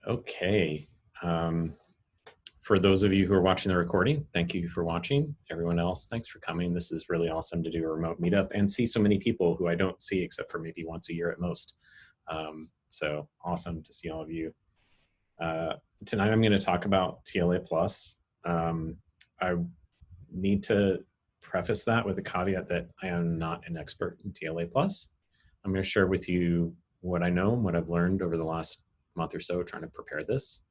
Okay. For those of you who are watching the recording, thank you for watching. Everyone else, thanks for coming. This is really awesome to do a remote meetup and see so many people who I don't see except for maybe once a year at most. So awesome to see all of you. Tonight I'm going to talk about TLA+. I need to preface that with a caveat that I am not an expert in TLA+. I'm going to share with you what I know and what I've learned over the last month or so trying to prepare this.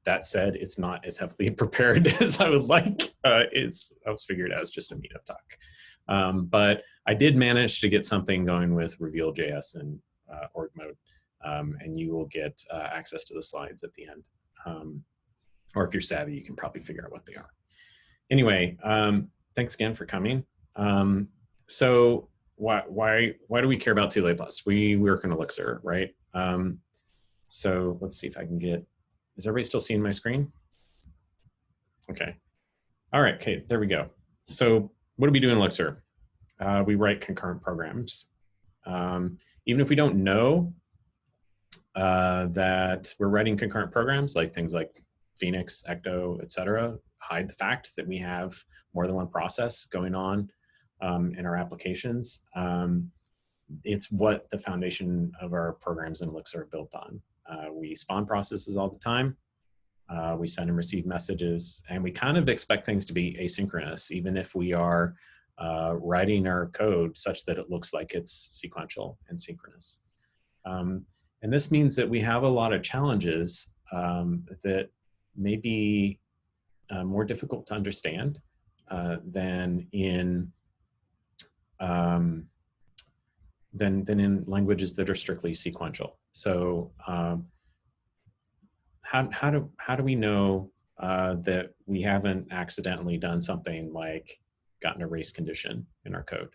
That said, it's not as heavily prepared as I would like. I was figured as just a meetup talk. But I did manage to get something going with Reveal.js and org mode, and you will get access to the slides at the end. Or if you're savvy, you can probably figure out what they are. Anyway, thanks again for coming. So why do we care about TLA+? We work in Elixir, right? So let's see if I can get, is everybody still seeing my screen? Okay. All right, okay, there we go. So what do we do in Elixir? We write concurrent programs. Even if we don't know that we're writing concurrent programs, like things like Phoenix, Ecto, etc., hide the fact that we have more than one process going on in our applications. It's what the foundation of our programs in Elixir are built on. We spawn processes all the time. We send and receive messages, and we kind of expect things to be asynchronous, even if we are writing our code such that it looks like it's sequential and synchronous. And this means that we have a lot of challenges that may be more difficult to understand than in languages that are strictly sequential. So how do we know that we haven't accidentally done something like gotten a race condition in our code,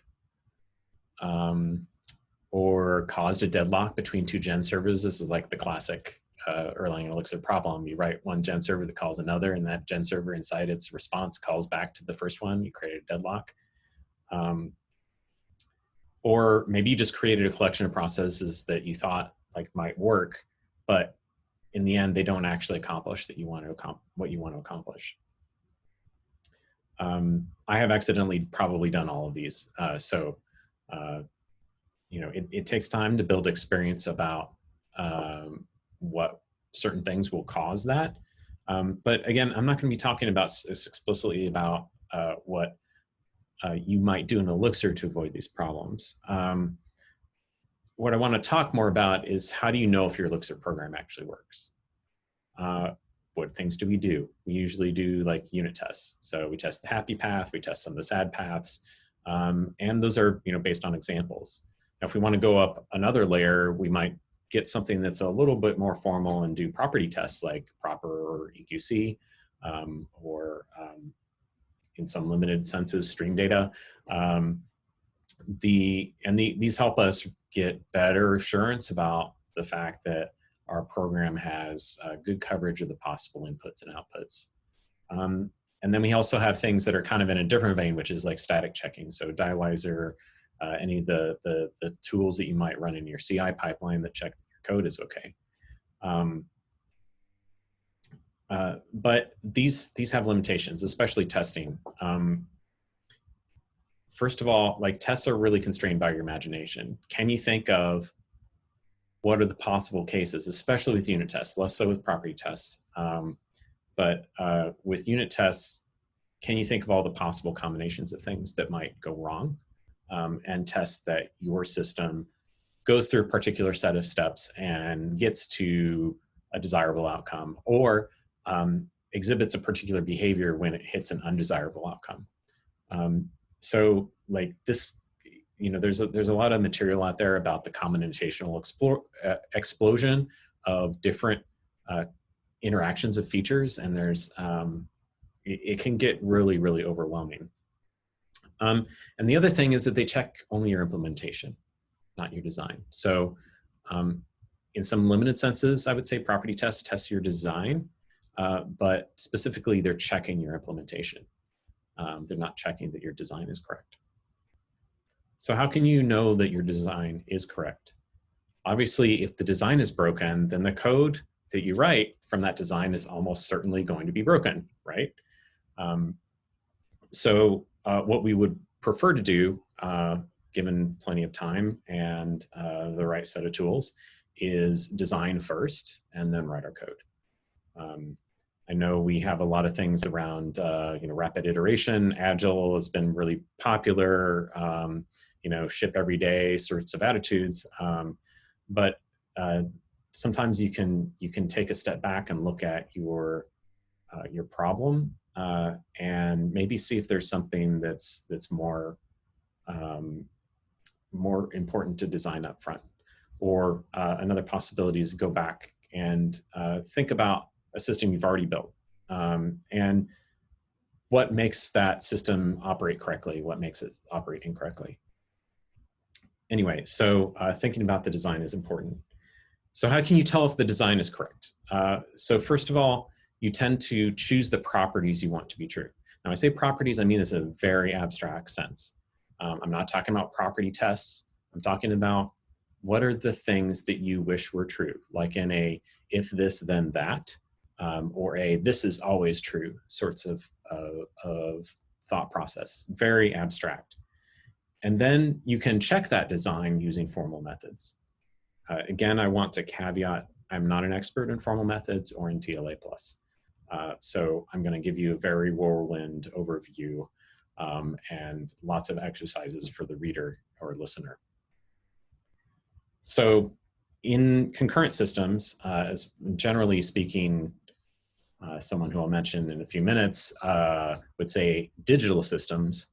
or caused a deadlock between two gen servers? This is like the classic Erlang Elixir problem. You write one gen server that calls another, and that gen server inside its response calls back to the first one. You create a deadlock. Or maybe you just created a collection of processes that you thought like might work, but in the end, they don't actually accomplish what you want to accomplish. I have accidentally probably done all of these. You know, it takes time to build experience about what certain things will cause that. But again, I'm not going to be talking about explicitly about what you might do in Elixir to avoid these problems. What I want to talk more about is how do you know if your Elixir program actually works? What things do? We usually do like unit tests. So we test the happy path, we test some of the sad paths, and those are based on examples. Now, if we want to go up another layer, we might get something that's a little bit more formal and do property tests like proper or EQC, or in some limited senses, stream data. These help us get better assurance about the fact that our program has good coverage of the possible inputs and outputs. And then we also have things that are kind of in a different vein, which is like static checking. So Dialyzer, any of the tools that you might run in your CI pipeline that check that your code is okay. But these have limitations, especially testing. First of all, like tests are really constrained by your imagination. Can you think of what are the possible cases, especially with unit tests, less so with property tests. But with unit tests, can you think of all the possible combinations of things that might go wrong, and test that your system goes through a particular set of steps and gets to a desirable outcome, or exhibits a particular behavior when it hits an undesirable outcome. So like this, there's a lot of material out there about the combinational explosion of different interactions of features, and there's it can get really, really overwhelming. And the other thing is that they check only your implementation, not your design. So in some limited senses, I would say property tests test your design, but specifically they're checking your implementation. They're not checking that your design is correct. So how can you know that your design is correct? Obviously, if the design is broken, then the code that you write from that design is almost certainly going to be broken, right? So what we would prefer to do, given plenty of time and the right set of tools, is design first and then write our code. I know we have a lot of things around, rapid iteration. Agile has been really popular. Ship every day sorts of attitudes. But sometimes you can take a step back and look at your problem and maybe see if there's something that's more important to design up front. Or another possibility is go back and think about a system you've already built and what makes that system operate correctly, what makes it operate incorrectly. Anyway, so thinking about the design is important. So how can you tell if the design is correct? So first of all, you tend to choose the properties you want to be true. Now, I say properties, I mean this in a very abstract sense. I'm not talking about property tests. I'm talking about what are the things that you wish were true, like in a if this, then that, or a this is always true sorts of thought process, very abstract. And then you can check that design using formal methods. Again, I want to caveat, I'm not an expert in formal methods or in TLA+. So I'm going to give you a very whirlwind overview and lots of exercises for the reader or listener. So in concurrent systems, as generally speaking, someone who I'll mention in a few minutes would say digital systems,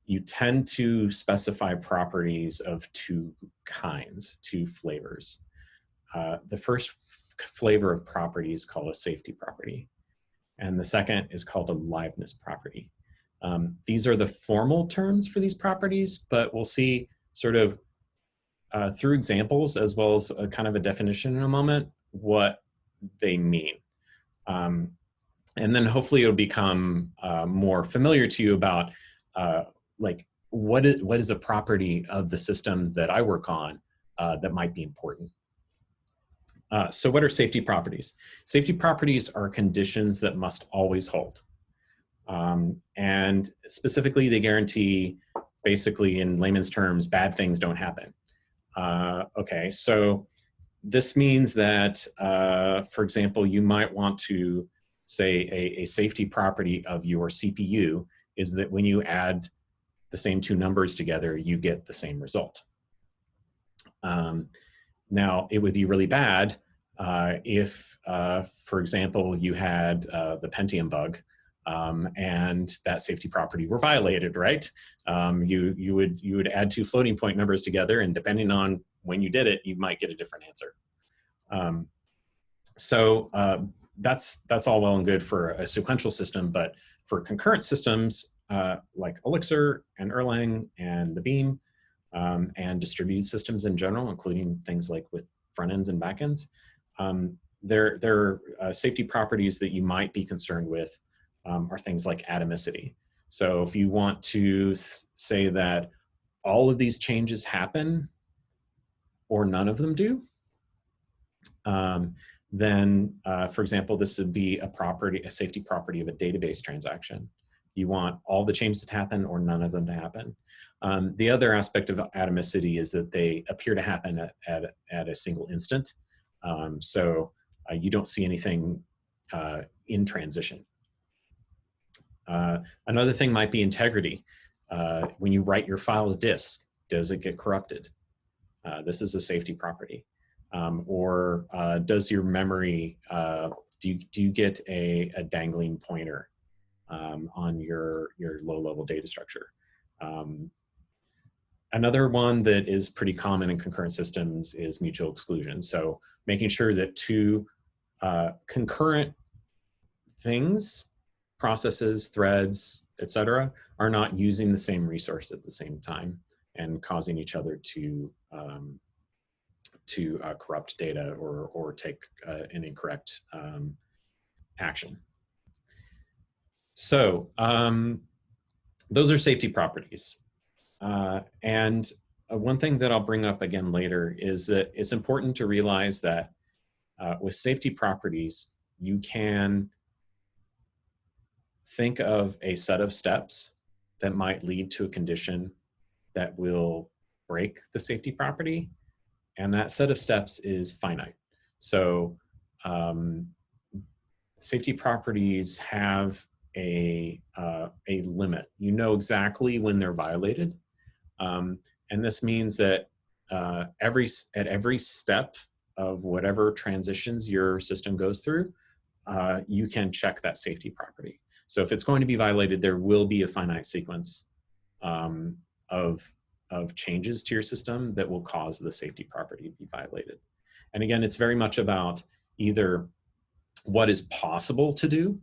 you tend to specify properties of two kinds, two flavors. The first flavor of property is called a safety property, and the second is called a liveness property. These are the formal terms for these properties, but we'll see sort of through examples as well as a kind of a definition in a moment what they mean. And then hopefully it'll become more familiar to you about like what is a property of the system that I work on that might be important. So what are safety properties? Safety properties are conditions that must always hold. And specifically, they guarantee, basically in layman's terms, bad things don't happen. Okay, so this means that, for example, you might want to say a safety property of your CPU is that when you add the same two numbers together, you get the same result. Now, it would be really bad if, for example, you had the Pentium bug and that safety property were violated, right? You would add two floating point numbers together, and depending on when you did it, you might get a different answer. So that's all well and good for a sequential system, but for concurrent systems like Elixir and Erlang and the Beam and distributed systems in general, including things like with front ends and back ends, there are safety properties that you might be concerned with are things like atomicity. So if you want to say that all of these changes happen or none of them do, then, for example, this would be a safety property of a database transaction. You want all the changes to happen or none of them to happen. The other aspect of atomicity is that they appear to happen at a single instant. So you don't see anything in transition. Another thing might be integrity. When you write your file to disk, does it get corrupted? This is a safety property. Or does your memory, do you get a dangling pointer on your low-level data structure? Another one that is pretty common in concurrent systems is mutual exclusion. So making sure that two concurrent things, processes, threads, etc., are not using the same resource at the same time and causing each other to corrupt data or take an incorrect action. So those are safety properties. And one thing that I'll bring up again later is that it's important to realize that With safety properties, you can think of a set of steps that might lead to a condition that will break the safety property, and that set of steps is finite. So safety properties have a limit. You know exactly when they're violated, and this means that at every step of whatever transitions your system goes through, you can check that safety property. So if it's going to be violated, there will be a finite sequence of changes to your system that will cause the safety property to be violated. And again, it's very much about either what is possible to do,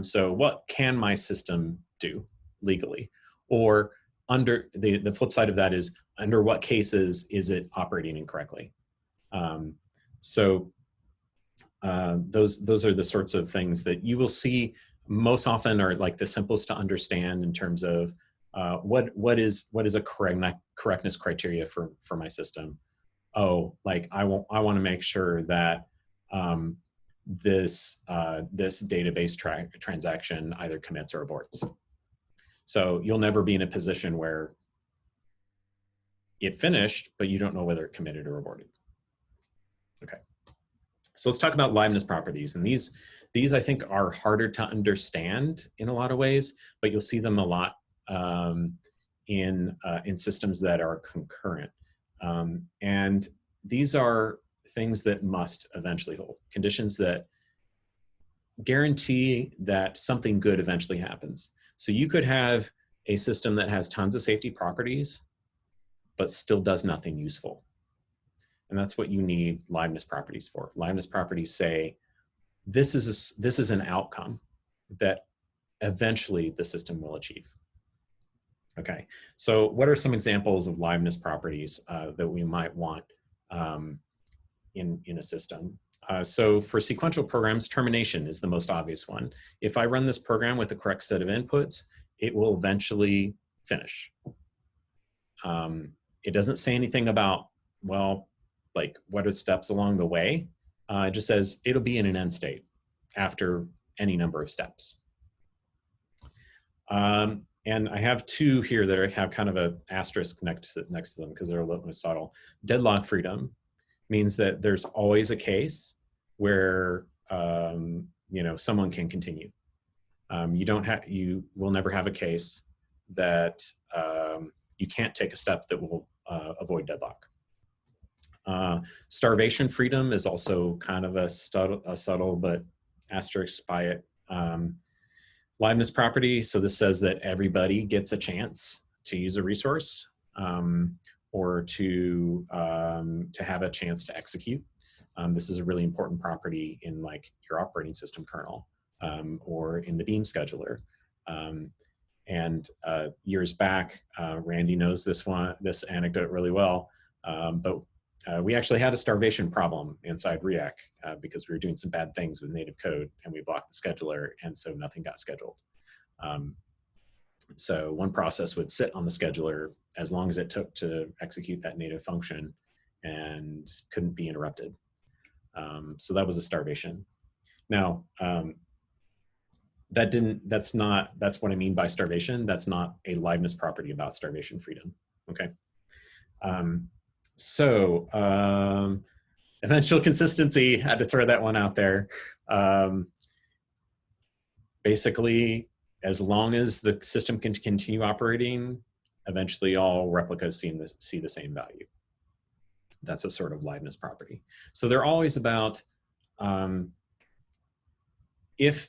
so what can my system do legally, or under the flip side of that is under what cases is it operating incorrectly. Those are the sorts of things that you will see most often are like the simplest to understand in terms of what is a correctness criteria for my system. Oh, like I want to make sure that this database transaction either commits or aborts. So you'll never be in a position where it finished, but you don't know whether it committed or aborted. Okay. So let's talk about liveness properties. And these I think are harder to understand in a lot of ways, but you'll see them a lot in systems that are concurrent. And these are things that must eventually hold, conditions that guarantee that something good eventually happens. So you could have a system that has tons of safety properties, but still does nothing useful. And that's what you need liveness properties for. Liveness properties say, this is an outcome that eventually the system will achieve. Okay, so what are some examples of liveness properties that we might want in a system? So for sequential programs, termination is the most obvious one. If I run this program with the correct set of inputs, it will eventually finish. It doesn't say anything about, well, like what are steps along the way. It just says it'll be in an end state after any number of steps. And I have two here that have kind of an asterisk next to them because they're a little more subtle. Deadlock freedom means that there's always a case where someone can continue. You will never have a case that you can't take a step that will avoid deadlock. Starvation freedom is also kind of a subtle but asterisk by it. Liveness property, so this says that everybody gets a chance to use a resource or to have a chance to execute. This is a really important property in like your operating system kernel or in the Beam scheduler. And years back, Randy knows this anecdote really well, but we actually had a starvation problem inside React because we were doing some bad things with native code and we blocked the scheduler, and so nothing got scheduled. So one process would sit on the scheduler as long as it took to execute that native function and couldn't be interrupted. So that was a starvation. Now, that's what I mean by starvation. That's not a liveness property about starvation freedom, okay? Eventual consistency, had to throw that one out there. Basically, as long as the system can continue operating, eventually all replicas see the same value. That's a sort of liveness property. So they're always about if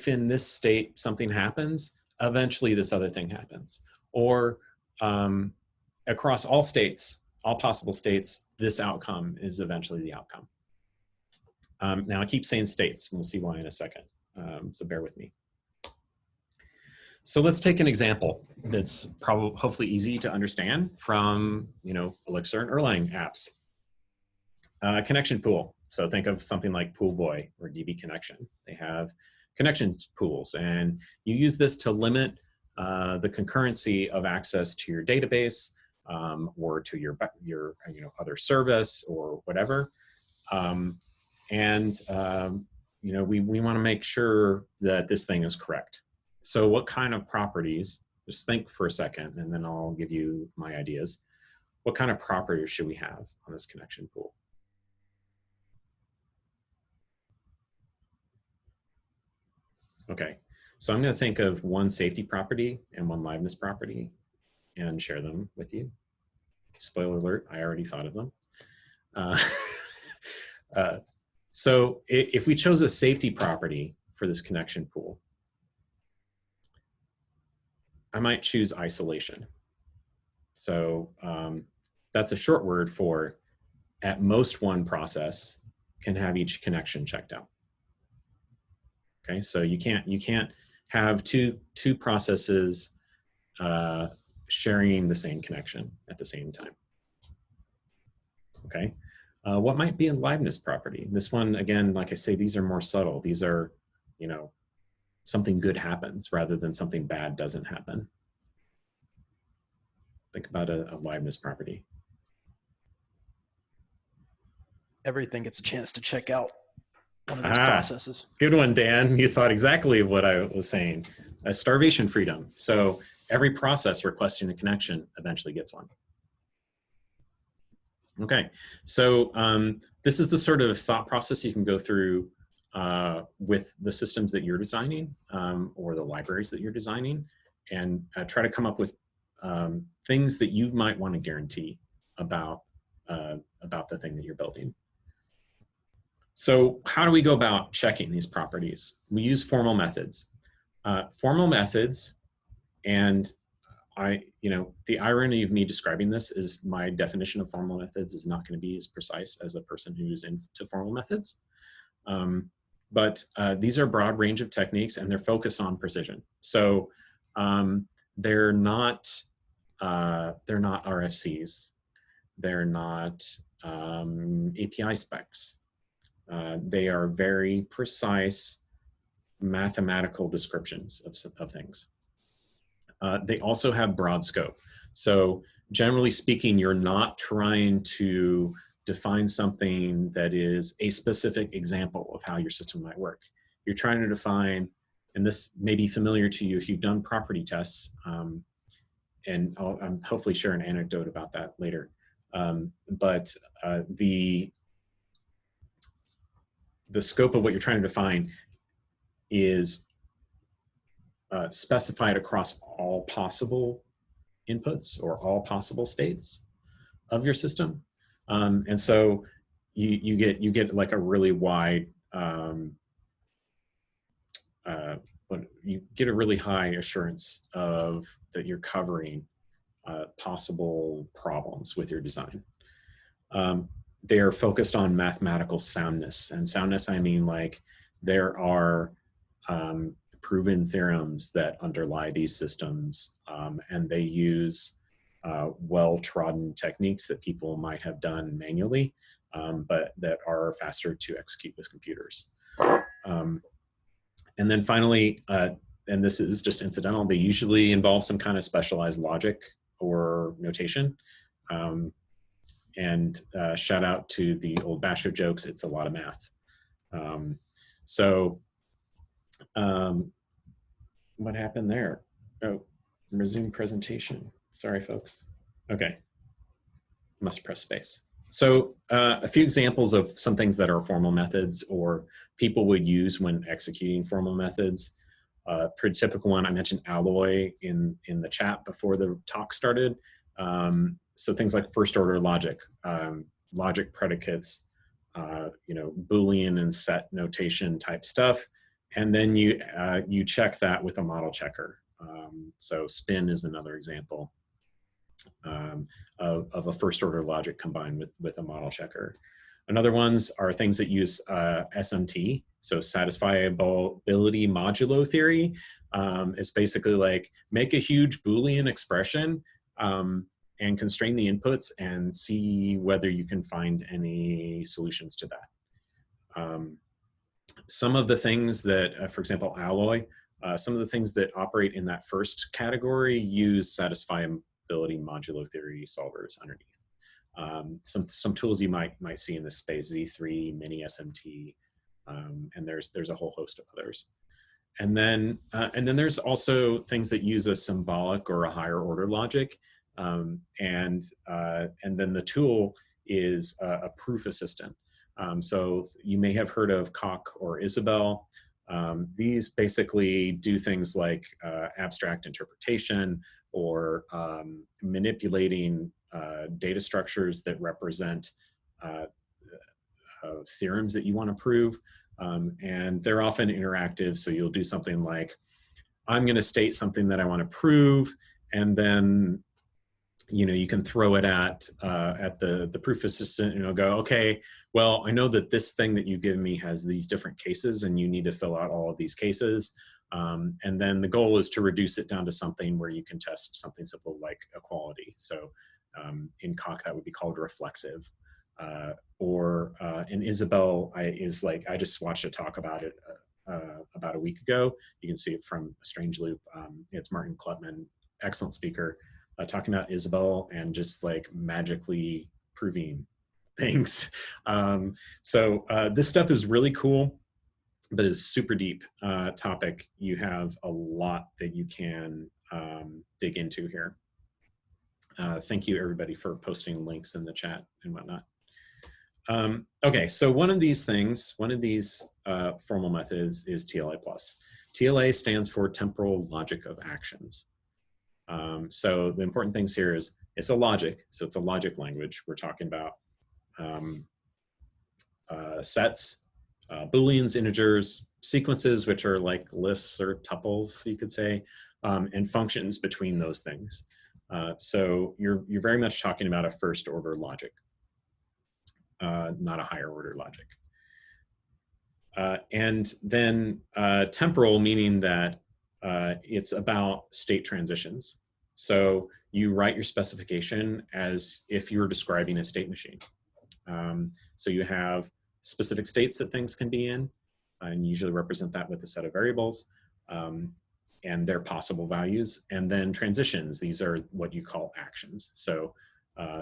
in this state something happens, eventually this other thing happens. Or across all states, all possible states, this outcome is eventually the outcome. Now I keep saying states, and we'll see why in a second, so bear with me. So let's take an example that's hopefully easy to understand from Elixir and Erlang apps. Connection pool. So think of something like Pool Boy or DB Connection. They have connection pools, and you use this to limit the concurrency of access to your database or to your other service or whatever. You know, we want to make sure that this thing is correct. So what kind of properties, just think for a second, and then I'll give you my ideas. What kind of properties should we have on this connection pool? Okay, so I'm going to think of one safety property and one liveness property and share them with you. Spoiler alert, I already thought of them. So if we chose a safety property for this connection pool, I might choose isolation. So that's a short word for at most one process can have each connection checked out. Okay, so you can't have two processes sharing the same connection at the same time. Okay, what might be a liveness property? This one, again, like I say, these are more subtle. These are, you know, something good happens rather than something bad doesn't happen. Think about a liveness property. Everything gets a chance to check out one of those processes. Good one, Dan. You thought exactly of what I was saying. Starvation freedom. So every process requesting a connection eventually gets one. Okay, so this is the sort of thought process you can go through with the systems that you're designing or the libraries that you're designing, and try to come up with things that you might want to guarantee about the thing that you're building. So how do we go about checking these properties? We use formal methods. Formal methods, and the irony of me describing this is my definition of formal methods is not going to be as precise as a person who's into formal methods. But these are a broad range of techniques, and they're focused on precision. So they're not RFCs. They're not API specs. They are very precise mathematical descriptions of things. They also have broad scope. So generally speaking, you're not trying to define something that is a specific example of how your system might work. You're trying to define, and this may be familiar to you if you've done property tests, and I'll hopefully share an anecdote about that later. The scope of what you're trying to define is specified across all possible inputs or all possible states of your system, and so you get like a really wide, you get a really high assurance of that you're covering possible problems with your design. They are focused on mathematical soundness, and soundness I mean like there are proven theorems that underlie these systems, and they use well-trodden techniques that people might have done manually, but that are faster to execute with computers. And then finally, and this is just incidental, they usually involve some kind of specialized logic or notation. And shout out to the old Basho jokes, it's a lot of math. What happened there? Oh, resume presentation. Sorry, folks. Okay, must press space. So a few examples of some things that are formal methods or people would use when executing formal methods. Pretty typical one, I mentioned alloy in the chat before the talk started. So things like first order logic, logic predicates, Boolean and set notation type stuff. And then you check that with a model checker. So spin is another example of a first order logic combined with a model checker. Another ones are things that use SMT, so satisfiability modulo theory. It's basically like make a huge Boolean expression and constrain the inputs and see whether you can find any solutions to that. Some of the things that, for example, alloy, some of the things that operate in that first category use satisfiability modulo theory solvers underneath. some tools you might see in this space, Z3, Mini SMT, and there's a whole host of others. And then there's also things that use a symbolic or a higher order logic, and then the tool is a proof assistant. So you may have heard of Coq or Isabelle. These basically do things like abstract interpretation or manipulating data structures that represent theorems that you want to prove. And they're often interactive, so you'll do something like, I'm going to state something that I want to prove, and then you can throw it at the proof assistant, and it'll go, okay, well, I know that this thing that you give me has these different cases, and you need to fill out all of these cases. And then the goal is to reduce it down to something where you can test something simple like equality. So in Coq, that would be called reflexive. Or in Isabelle, I just watched a talk about it about a week ago. You can see it from a Strange Loop. It's Martin Klutman, excellent speaker, talking about Isabelle and just like magically proving things. So this stuff is really cool, but it's super deep topic. You have a lot that you can dig into here. Thank you everybody for posting links in the chat and whatnot. Okay, so one of these formal methods is TLA+. TLA stands for temporal logic of actions. So the important things here is it's a logic, so it's a logic language. We're talking about sets, booleans, integers, sequences, which are like lists or tuples, you could say, and functions between those things. So you're very much talking about a first order logic, not a higher order logic. And then temporal, meaning that it's about state transitions. So you write your specification as if you were describing a state machine. So you have specific states that things can be in, and you usually represent that with a set of variables and their possible values. And then transitions, these are what you call actions. So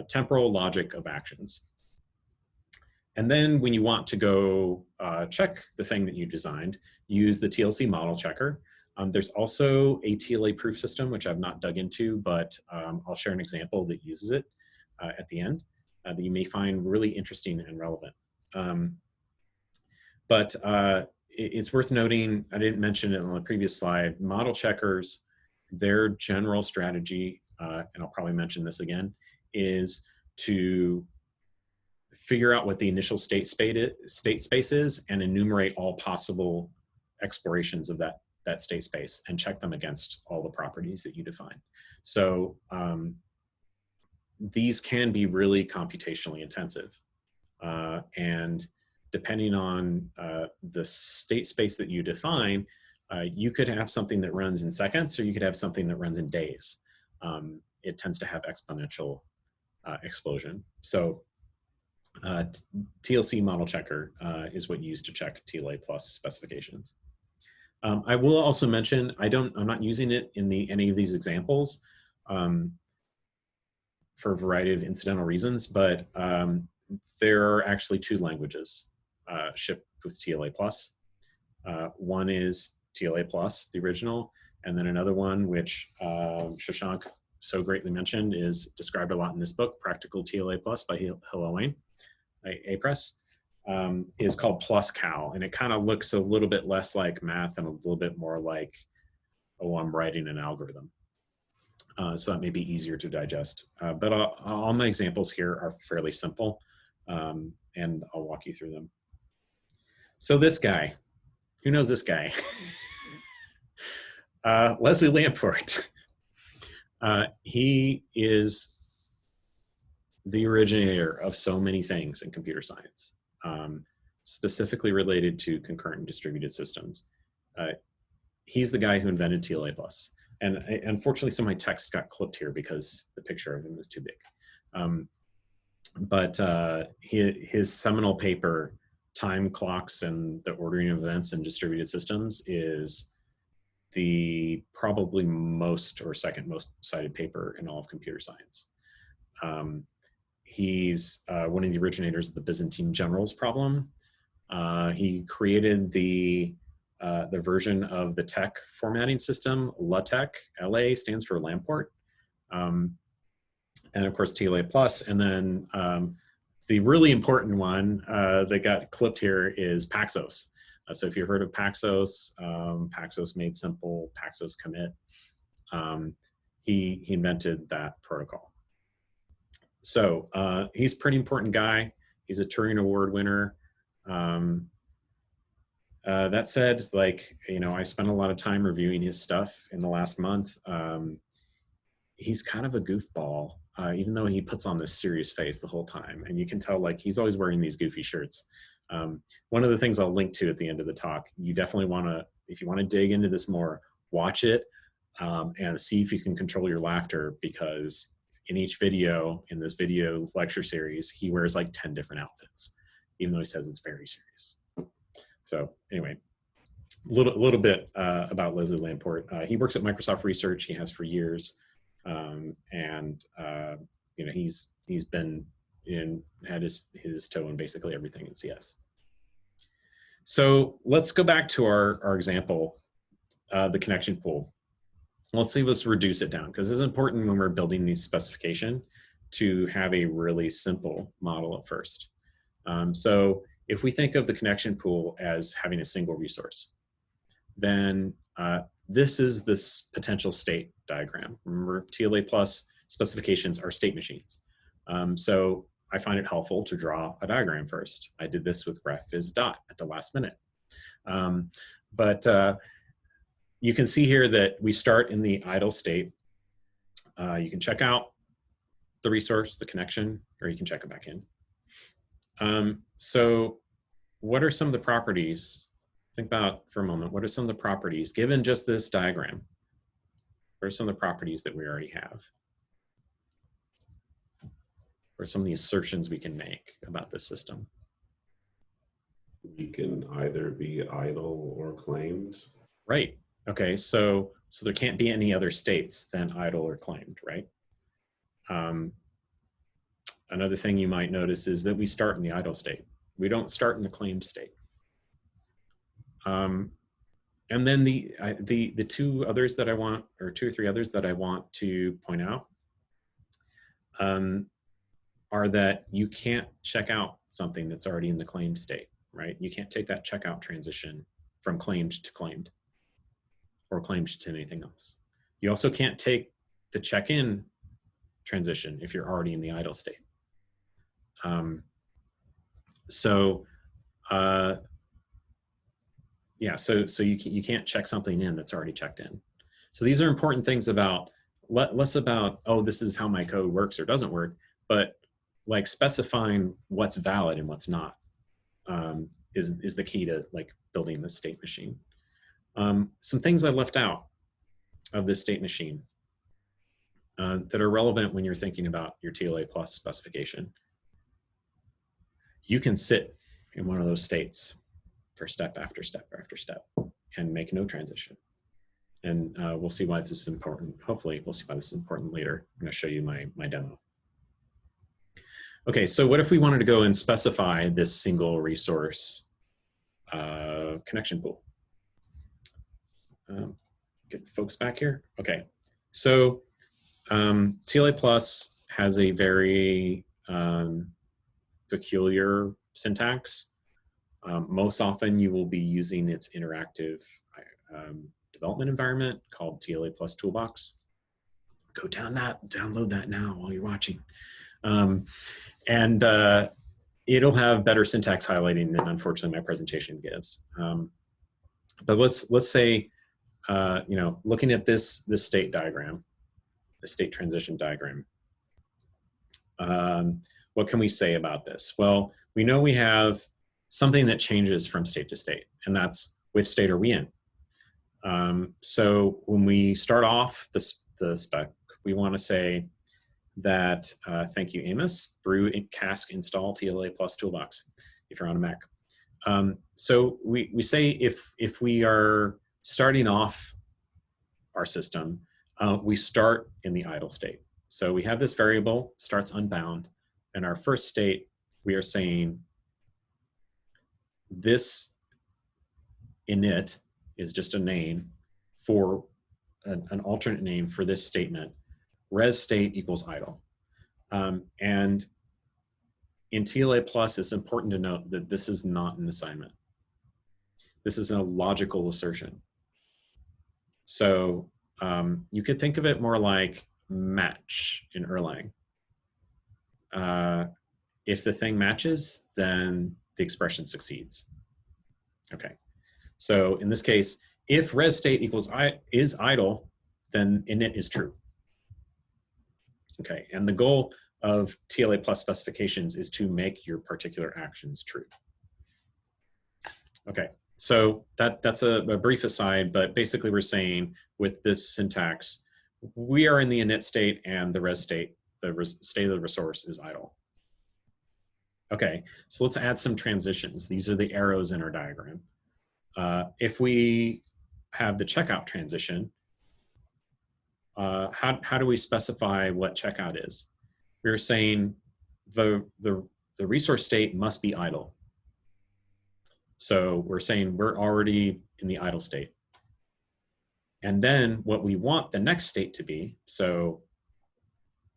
temporal logic of actions. And then when you want to go check the thing that you designed, use the TLC model checker. There's also a TLA proof system, which I've not dug into, but I'll share an example that uses it at the end that you may find really interesting and relevant. But it's worth noting, I didn't mention it on the previous slide, model checkers, their general strategy, and I'll probably mention this again, is to figure out what the initial state space is and enumerate all possible explorations of that state space and check them against all the properties that you define. So these can be really computationally intensive. And depending on the state space that you define, you could have something that runs in seconds, or you could have something that runs in days. It tends to have exponential explosion. So TLC model checker is what you use to check TLA plus specifications. I will also mention, I'm not using it in any of these examples for a variety of incidental reasons, but there are actually two languages shipped with TLA plus. One is TLA plus, the original, and then another one, which Shashank so greatly mentioned, is described a lot in this book, Practical TLA plus by Hillel Wayne, A-Press, is called PlusCal, and it kind of looks a little bit less like math and a little bit more like, oh, I'm writing an algorithm. So that may be easier to digest. But all my examples here are fairly simple, and I'll walk you through them. So this guy, who knows this guy? Leslie Lamport. He is the originator of so many things in computer science, specifically related to concurrent and distributed systems. He's the guy who invented TLA+. And unfortunately, some of my text got clipped here because the picture of him is too big. But his seminal paper, Time Clocks and the Ordering of Events in Distributed Systems, is the probably most or second most cited paper in all of computer science. He's one of the originators of the Byzantine generals problem. He created the version of the TeX formatting system, LaTeX. LA stands for Lamport. And of course, TLA plus. And then the really important one that got clipped here is Paxos. So if you've heard of Paxos, Paxos Made Simple, Paxos Commit, he invented that protocol. So he's a pretty important guy. He's a Turing Award winner. That said, like, you know, I spent a lot of time reviewing his stuff in the last month. He's kind of a goofball, even though he puts on this serious face the whole time. And you can tell, like, he's always wearing these goofy shirts. One of the things I'll link to at the end of the talk, you definitely want to, if you want to dig into this more, watch it and see if you can control your laughter, because in each video, in this video lecture series, he wears like 10 different outfits, even though he says it's very serious. So anyway, a little bit about Leslie Lamport. He works at Microsoft Research. He has for years. You know, he's been had his toe in basically everything in CS. So let's go back to our example, the connection pool. Let's see, let's reduce it down, because it's important when we're building these specification to have a really simple model at first. So if we think of the connection pool as having a single resource, then this is this potential state diagram. Remember, TLA plus specifications are state machines. So I find it helpful to draw a diagram first. I did this with graph.phys.dot at the last minute. You can see here that we start in the idle state. You can check out the resource, the connection, or you can check it back in. So what are some of the properties? Think about for a moment, what are some of the properties, given just this diagram? What are some of the properties that we already have? What are some of the assertions we can make about this system? We can either be idle or claimed. Right. Okay, so there can't be any other states than idle or claimed, right? Another thing you might notice is that we start in the idle state. We don't start in the claimed state. And then the two others that I want, or two or three others that I want to point out, are that you can't check out something that's already in the claimed state, right? You can't take that checkout transition from claimed to claimed, or claimed to anything else. You also can't take the check-in transition if you're already in the idle state. Yeah, so you can't check something in that's already checked in. So these are important things about, less about, oh, this is how my code works or doesn't work, but like specifying what's valid and what's not is the key to like building this state machine. Some things I left out of this state machine that are relevant when you're thinking about your TLA plus specification. You can sit in one of those states for step after step after step and make no transition. And we'll see why this is important. Hopefully we'll see why this is important later. I'm gonna show you my demo. Okay, so what if we wanted to go and specify this single resource connection pool? Get folks back here. Okay, so TLA plus has a very peculiar syntax. Most often you will be using its interactive development environment called TLA plus Toolbox. Go download that now while you're watching. It'll have better syntax highlighting than unfortunately my presentation gives. But let's say, you know, looking at this state diagram, the state transition diagram, what can we say about this? Well, we know we have something that changes from state to state, and that's which state are we in? So when we start off the spec, we want to say that, thank you, Amos, brew cask install TLA plus toolbox, if you're on a Mac. So we say if we are starting off our system, we start in the idle state. So we have this variable, starts unbound, in our first state, we are saying this init is just a name for an alternate name for this statement. Res state equals idle. And in TLA plus, it's important to note that this is not an assignment. This is a logical assertion. So you could think of it more like match in Erlang. If the thing matches, then the expression succeeds. Okay, so in this case, if res state equals is idle, then init is true. Okay, and the goal of TLA plus specifications is to make your particular actions true. Okay, so that's a brief aside, but basically we're saying with this syntax, we are in the init state and the res state, state of the resource is idle. Okay, so let's add some transitions. These are the arrows in our diagram. If we have the checkout transition, how do we specify what checkout is? We're saying the resource state must be idle. So we're saying we're already in the idle state. And then what we want the next state to be, so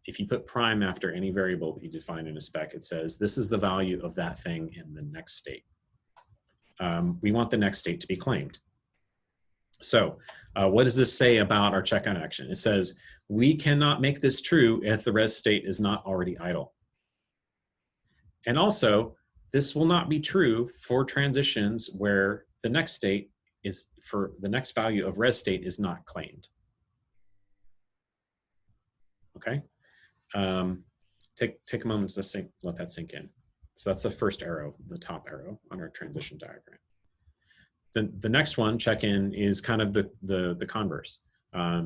if you put prime after any variable that you define in a spec, it says this is the value of that thing in the next state. We want the next state to be claimed. So what does this say about our checkout action? It says we cannot make this true if the res state is not already idle. And also, this will not be true for transitions where the next state is, for the next value of res state is not claimed. Okay, take a moment to let that sink in. So that's the first arrow, the top arrow on our transition diagram. The next one, check-in, is kind of the converse.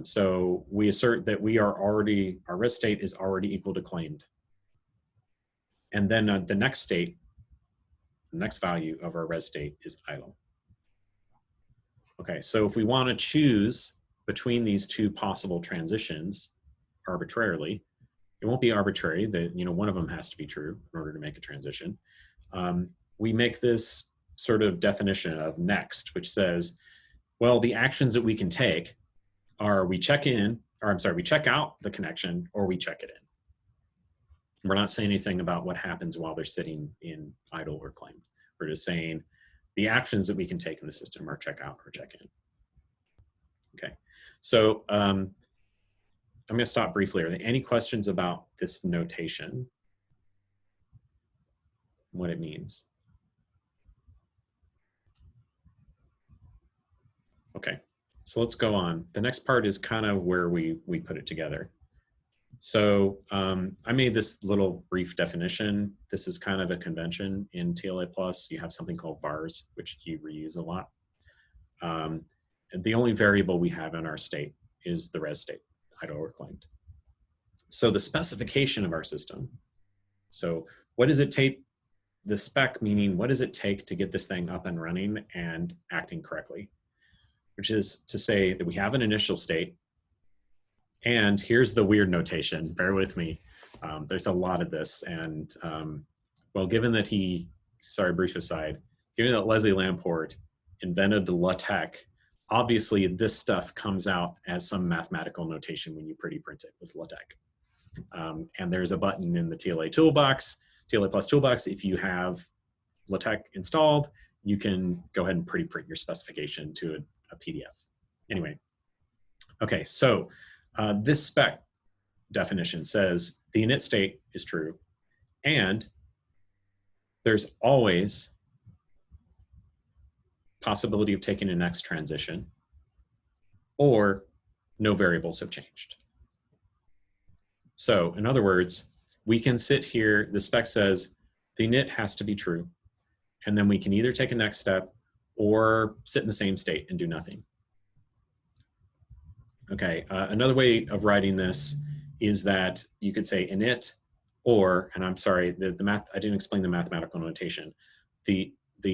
So we assert that we are already, our res state is already equal to claimed. And then the next state, the next value of our res state is idle. Okay, so if we want to choose between these two possible transitions arbitrarily, it won't be arbitrary, that one of them has to be true in order to make a transition. We make this sort of definition of next, which says, well, the actions that we can take are we check in, or I'm sorry, we check out the connection or we check it in. We're not saying anything about what happens while they're sitting in idle or claimed. We're just saying the actions that we can take in the system are check out or check in. Okay, so I'm going to stop briefly. Are there any questions about this notation? What it means? Okay, so let's go on. The next part is kind of where we put it together. So I made this little brief definition. This is kind of a convention in TLA+. You have something called vars, which you reuse a lot. And the only variable we have in our state is the res state, idle or claimed. So the specification of our system, so what does it take, the spec meaning what does it take to get this thing up and running and acting correctly? Which is to say that we have an initial state, and here's the weird notation, bear with me. There's a lot of this, and well, given that brief aside, given that Leslie Lamport invented the LaTeX, obviously this stuff comes out as some mathematical notation when you pretty print it with LaTeX. And there's a button in the TLA toolbox, TLA plus toolbox. If you have LaTeX installed, you can go ahead and pretty print your specification to a PDF. Anyway, okay, so this spec definition says the init state is true, and there's always possibility of taking a next transition, or no variables have changed. So in other words, we can sit here, the spec says the init has to be true, and then we can either take a next step or sit in the same state and do nothing. Okay, another way of writing this is that you could say init, or, and I'm sorry, the math, I didn't explain the mathematical notation. The //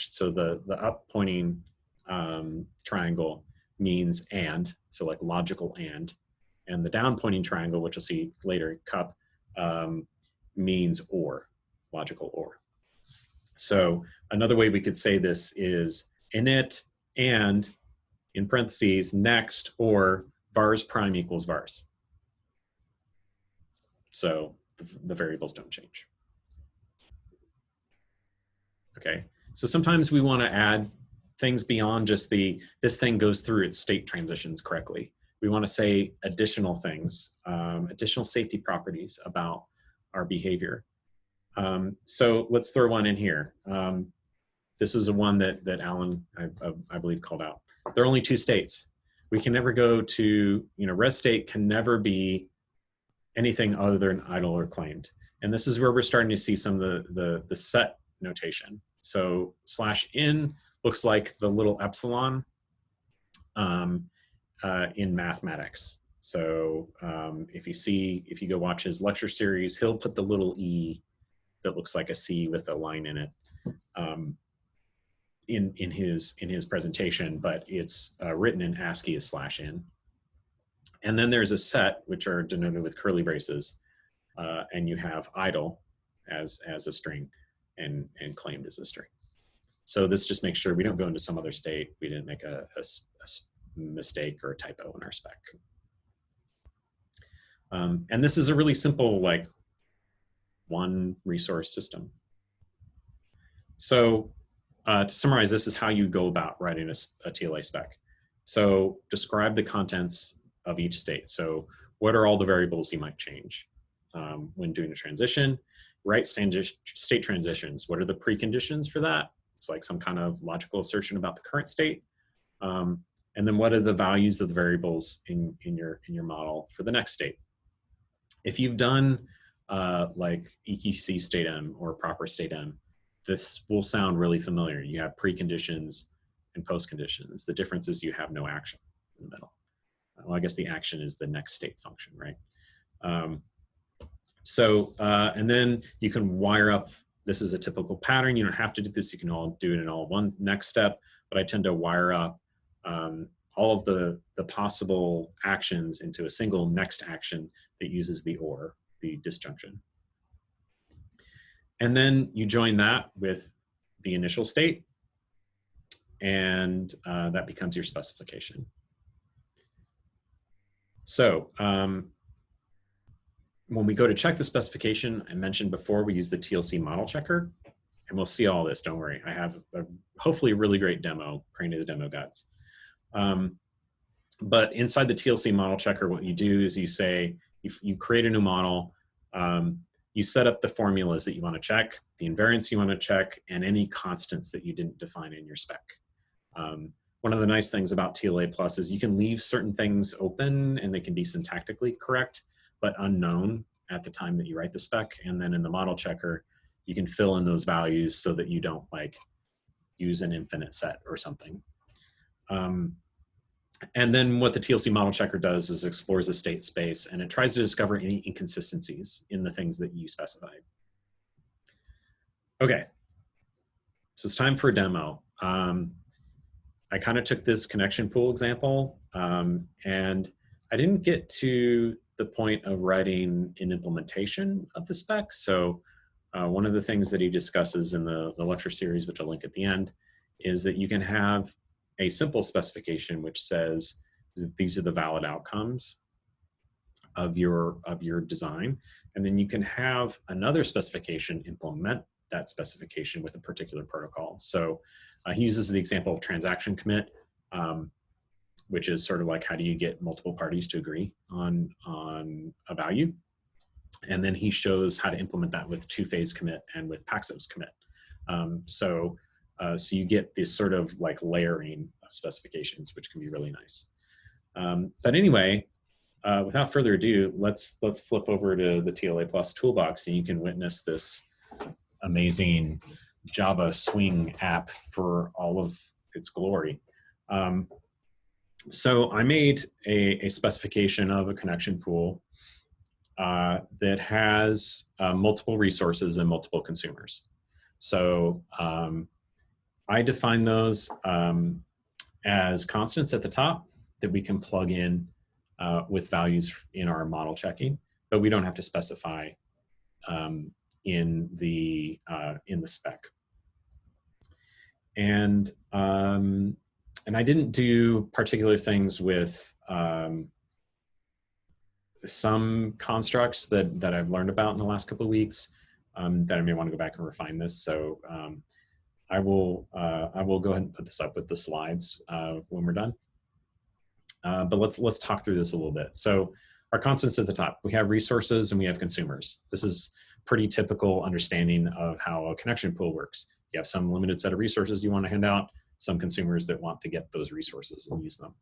so the up pointing triangle means and, so like logical and. And the down pointing triangle, which you'll see later, cup, means or, logical or. So another way we could say this is init and, in parentheses, next or vars prime equals vars. So the variables don't change. Okay, so sometimes we want to add things beyond just this thing goes through its state transitions correctly. We want to say additional things, additional safety properties about our behavior. So let's throw one in here. This is a one that Alan, I believe, called out. There are only two states. We can never go to, res state can never be anything other than idle or claimed. And this is where we're starting to see some of the set notation. So /in looks like the little epsilon in mathematics. So if you go watch his lecture series, he'll put the little e that looks like a C with a line in it in his presentation, but it's written in ASCII as /in. And then there's a set, which are denoted with curly braces, and you have idle as a string and claimed as a string. So this just makes sure we don't go into some other state. We didn't make a mistake or a typo in our spec. And this is a really simple, like, one resource system. So to summarize, this is how you go about writing a TLA spec. So describe the contents of each state. So what are all the variables you might change when doing a transition? Write state transitions. What are the preconditions for that? It's like some kind of logical assertion about the current state. And then what are the values of the variables in your model for the next state? If you've done like EQC state M or proper state M, this will sound really familiar. You have preconditions and postconditions. The difference is you have no action in the middle. Well, I guess the action is the next state function, right? And then you can wire up. This is a typical pattern. You don't have to do this. You can all do it in all one next step, but I tend to wire up all of the possible actions into a single next action that uses the or, the disjunction. And then you join that with the initial state, and that becomes your specification. So when we go to check the specification, I mentioned before, we use the TLC model checker, and we'll see all this, don't worry. I have hopefully a really great demo, praying to the demo gods. But inside the TLC model checker, what you do is you say, you create a new model, you set up the formulas that you want to check, the invariants you want to check, and any constants that you didn't define in your spec. One of the nice things about TLA Plus is you can leave certain things open and they can be syntactically correct, but unknown at the time that you write the spec. And then in the model checker, you can fill in those values so that you don't like use an infinite set or something. And then what the TLC model checker does is explores the state space and it tries to discover any inconsistencies in the things that you specified. Okay, so it's time for a demo. I kind of took this connection pool example and I didn't get to the point of writing an implementation of the spec. So one of the things that he discusses in the lecture series, which I'll link at the end, is that you can have a simple specification which says that these are the valid outcomes of your design, and then you can have another specification implement that specification with a particular protocol. So he uses the example of transaction commit, which is sort of like how do you get multiple parties to agree on a value, and then he shows how to implement that with two-phase commit and with Paxos commit. So you get this sort of like layering of specifications, which can be really nice. But anyway, without further ado, let's flip over to the TLA Plus toolbox, and you can witness this amazing Java Swing app for all of its glory. So I made a specification of a connection pool that has multiple resources and multiple consumers. So I define those as constants at the top that we can plug in with values in our model checking, but we don't have to specify in the spec. And I didn't do particular things with some constructs that I've learned about in the last couple of weeks that I may want to go back and refine this. So I will go ahead and put this up with the slides when we're done. But let's talk through this a little bit. So our constants at the top, we have resources and we have consumers. This is pretty typical understanding of how a connection pool works. You have some limited set of resources you want to hand out, some consumers that want to get those resources and use them.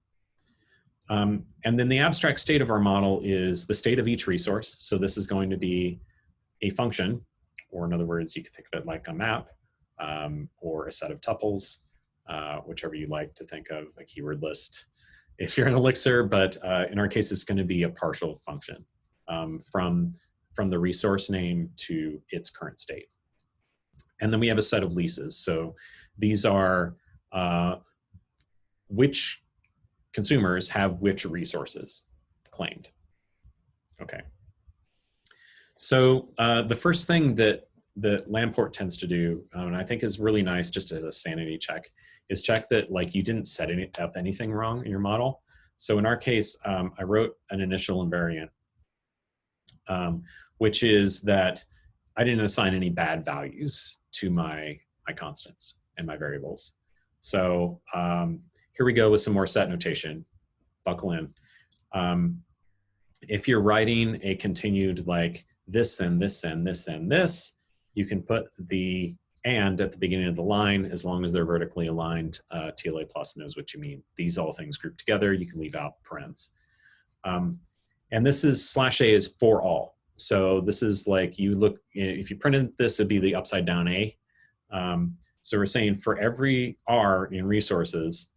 And then the abstract state of our model is the state of each resource. So this is going to be a function, or in other words, you can think of it like a map or a set of tuples, whichever you like to think of, a keyword list if you're an Elixir, but in our case, it's going to be a partial function from the resource name to its current state. And then we have a set of leases. So these are which consumers have which resources claimed. Okay. So the first thing that Lamport tends to do, and I think is really nice just as a sanity check, is check that like you didn't set up anything wrong in your model. So in our case, I wrote an initial invariant, which is that I didn't assign any bad values to my constants and my variables. So here we go with some more set notation. Buckle in. If you're writing a continued like this and this and this and this, you can put the and at the beginning of the line as long as they're vertically aligned. TLA plus knows what you mean. These all things grouped together, you can leave out parens. And this is /a is for all. So this is like you look, if you printed this, it'd be the upside down A. So we're saying for every R in resources,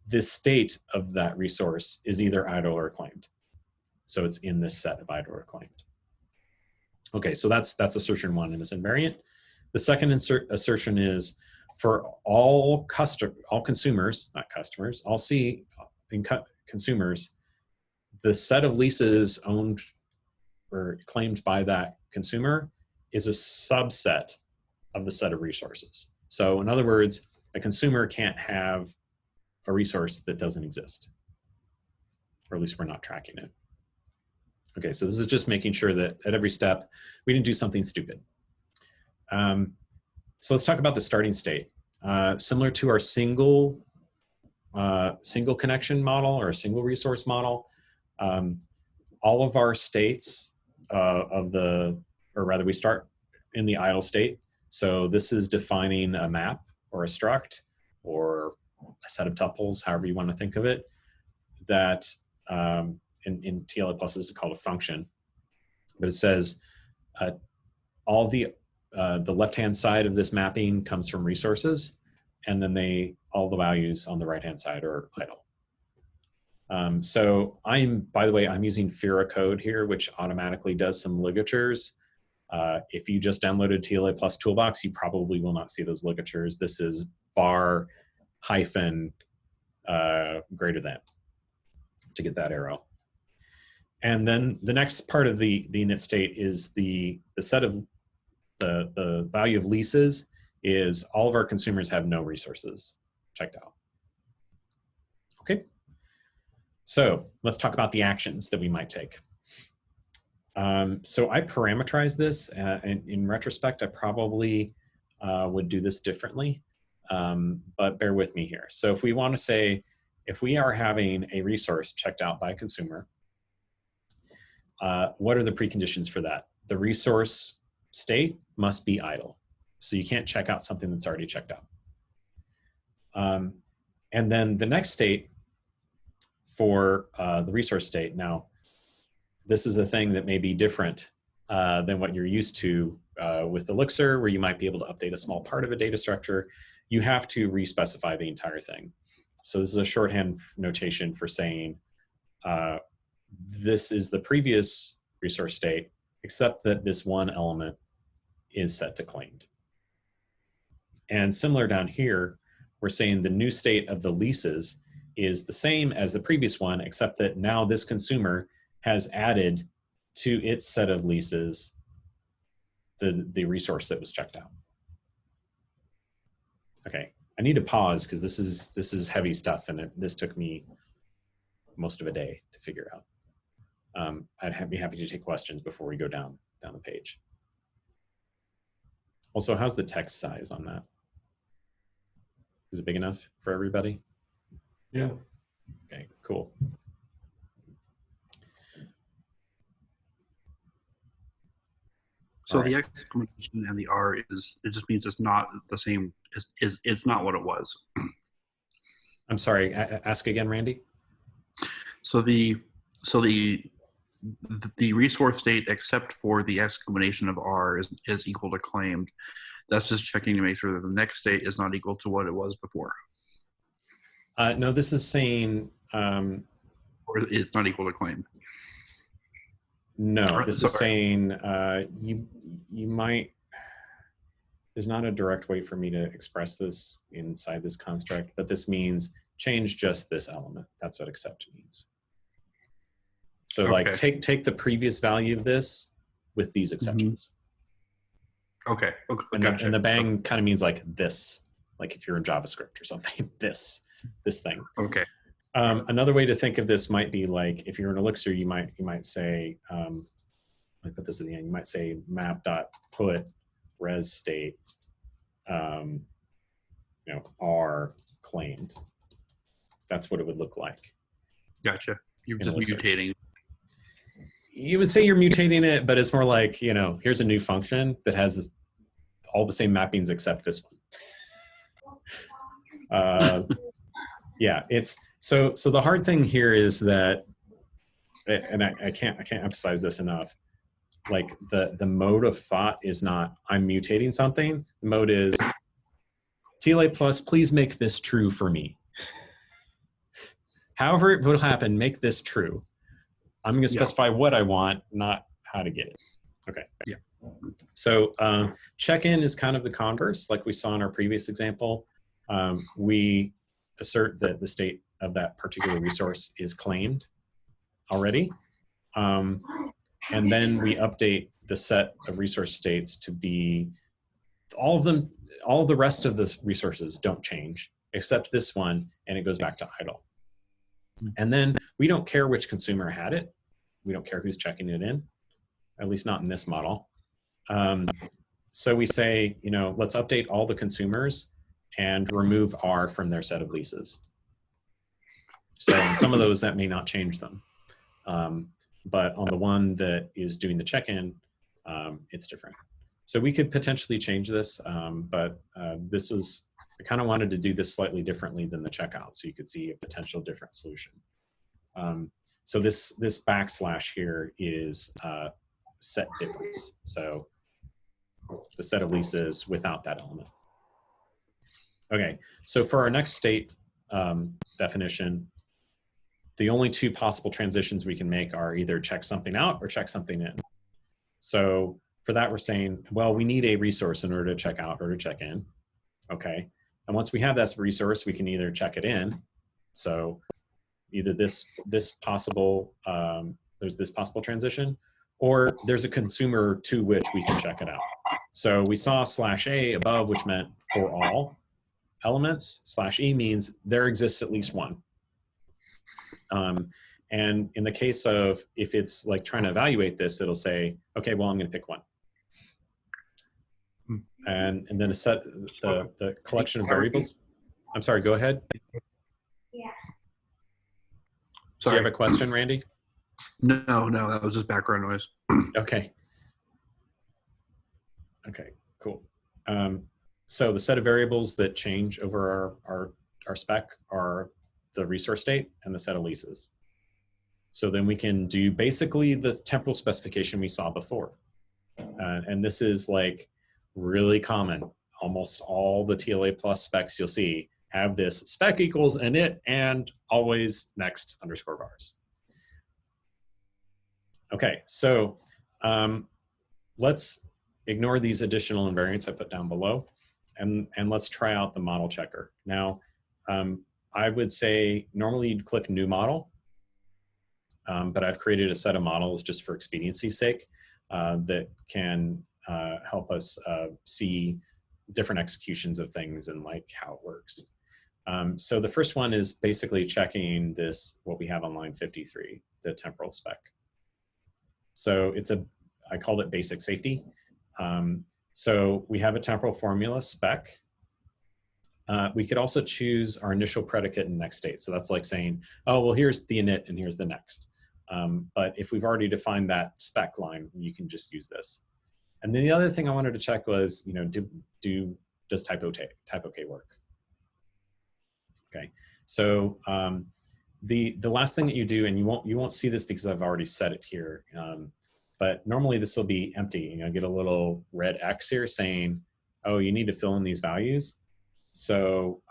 this state of that resource is either idle or claimed. So it's in this set of idle or claimed. Okay, so that's assertion one in this invariant. The second assertion is for all consumers, not customers, all C in consumers, the set of leases owned or claimed by that consumer is a subset of the set of resources. So in other words, a consumer can't have a resource that doesn't exist, or at least we're not tracking it. Okay, so this is just making sure that at every step, we didn't do something stupid. So let's talk about the starting state. Similar to our single connection model or a single resource model, all of our states or rather we start in the idle state. So this is defining a map or a struct or a set of tuples, however you want to think of it, that in TLA plus is called a function, but it says all the left-hand side of this mapping comes from resources, and then all the values on the right-hand side are idle. So by the way, I'm using Fira code here, which automatically does some ligatures. If you just downloaded TLA plus toolbox, you probably will not see those ligatures. This is bar hyphen greater than to get that arrow. And then the next part of the init state is the set of the value of leases is all of our consumers have no resources checked out. Okay. So let's talk about the actions that we might take. So I parameterize this, and in retrospect, I probably would do this differently, but bear with me here. So if we want to say, if we are having a resource checked out by a consumer, what are the preconditions for that? The resource state must be idle. So you can't check out something that's already checked out. And then the next state for the resource state. Now, this is a thing that may be different than what you're used to with Elixir, where you might be able to update a small part of a data structure. You have to re-specify the entire thing. So this is a shorthand notation for saying this is the previous resource state, except that this one element is set to claimed. And similar down here, we're saying the new state of the leases is the same as the previous one, except that now this consumer has added to its set of leases the resource that was checked out. Okay, I need to pause because this is heavy stuff, and this took me most of a day to figure out. I'd be happy to take questions before we go down the page. Also, how's the text size on that? Is it big enough for everybody? Yeah. Okay, cool. So All the right. exclamation and the R it just means it's not the same. It's not what it was. I'm sorry. Ask again, Randy. So the resource state except for the exclamation of R is equal to claimed. That's just checking to make sure that the next state is not equal to what it was before. No, this is saying Or it's not equal to claimed. no. This is Sorry. saying you might. There's not a direct way for me to express this inside this construct, but this means change just this element. That's what accept means. So like take the previous value of this with these exceptions. Okay. And, and the bang kind of means like this, like if you're in JavaScript or something, this thing. Okay. Another way to think of this might be like if you're in Elixir, you might say, let me put this at the end. You might say map.put res state, R claimed. That's what it would look like. Gotcha. You're just Elixir. mutating. You would say you're mutating it, but it's more like, here's a new function that has all the same mappings except this one. Yeah, it's so the hard thing here is that, and I can't emphasize this enough. Like the mode of thought is not I'm mutating something. The mode is TLA plus, please make this true for me. However it will happen, make this true. I'm going to specify what I want, not how to get it. Okay. Yeah. So check-in is kind of the converse, like we saw in our previous example. We assert that the state of that particular resource is claimed already. And then we update the set of resource states to be all of the rest of the resources don't change, except this one, and it goes back to idle. And then we don't care which consumer had it. We don't care who's checking it in, at least not in this model. So we say, let's update all the consumers and remove R from their set of leases. So some of those that may not change them. But on the one that is doing the check-in, it's different. So we could potentially change this, but I kind of wanted to do this slightly differently than the checkout so you could see a potential different solution. So this backslash here is set difference. So the set of leases without that element. Okay, so for our next state definition, the only two possible transitions we can make are either check something out or check something in. So for that, we're saying, well, we need a resource in order to check out or to check in. Okay, and once we have that resource, we can either check it in. So either there's this possible transition, or there's a consumer to which we can check it out. So we saw /A above, which meant for all elements. /E means there exists at least one. And in the case of, if it's like trying to evaluate this, it'll say, okay, well, I'm going to pick one. And then a set the collection of variables. I'm sorry, go ahead. Yeah. Do you have a question, Randy? No, that was just background noise. Okay. Okay, cool. So the set of variables that change over our spec are the resource state and the set of leases. So then we can do basically the temporal specification we saw before. And this is like really common. Almost all the TLA plus specs you'll see have this spec equals init and always next underscore vars. Okay, so let's ignore these additional invariants I put down below, and let's try out the model checker. Now, I would say normally you'd click New Model, but I've created a set of models just for expediency's sake that can help us see different executions of things and like how it works. So the first one is basically checking this, what we have on line 53, the temporal spec. So I called it basic safety. So we have a temporal formula spec. We could also choose our initial predicate and next state. So that's like saying, oh, well, here's the init and here's the next. But if we've already defined that spec line, you can just use this. And then the other thing I wanted to check was, you know, does type OK work? Okay, so the last thing that you do, and you won't see this because I've already set it here, but normally this will be empty. You know, get a little red X here saying, oh, you need to fill in these values. So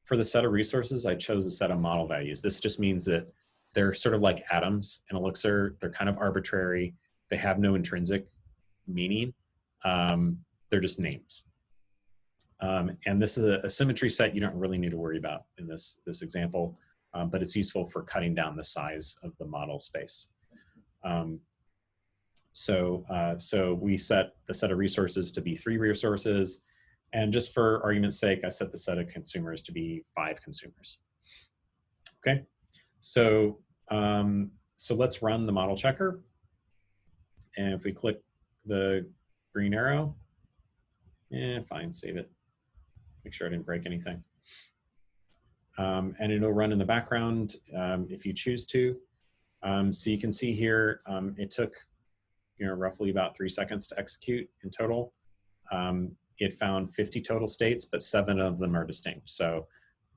for the set of resources, I chose a set of model values. This just means that they're sort of like atoms in Elixir. They're kind of arbitrary. They have no intrinsic meaning. They're just names. And this is a symmetry set you don't really need to worry about in this example, but it's useful for cutting down the size of the model space. So we set the set of resources to be 3 resources. And just for argument's sake, I set the set of consumers to be 5 consumers. Okay, so let's run the model checker. And if we click the green arrow, fine, save it. Make sure I didn't break anything. And it'll run in the background if you choose to. So you can see here, it took roughly about 3 seconds to execute in total. It found 50 total states, but 7 of them are distinct. So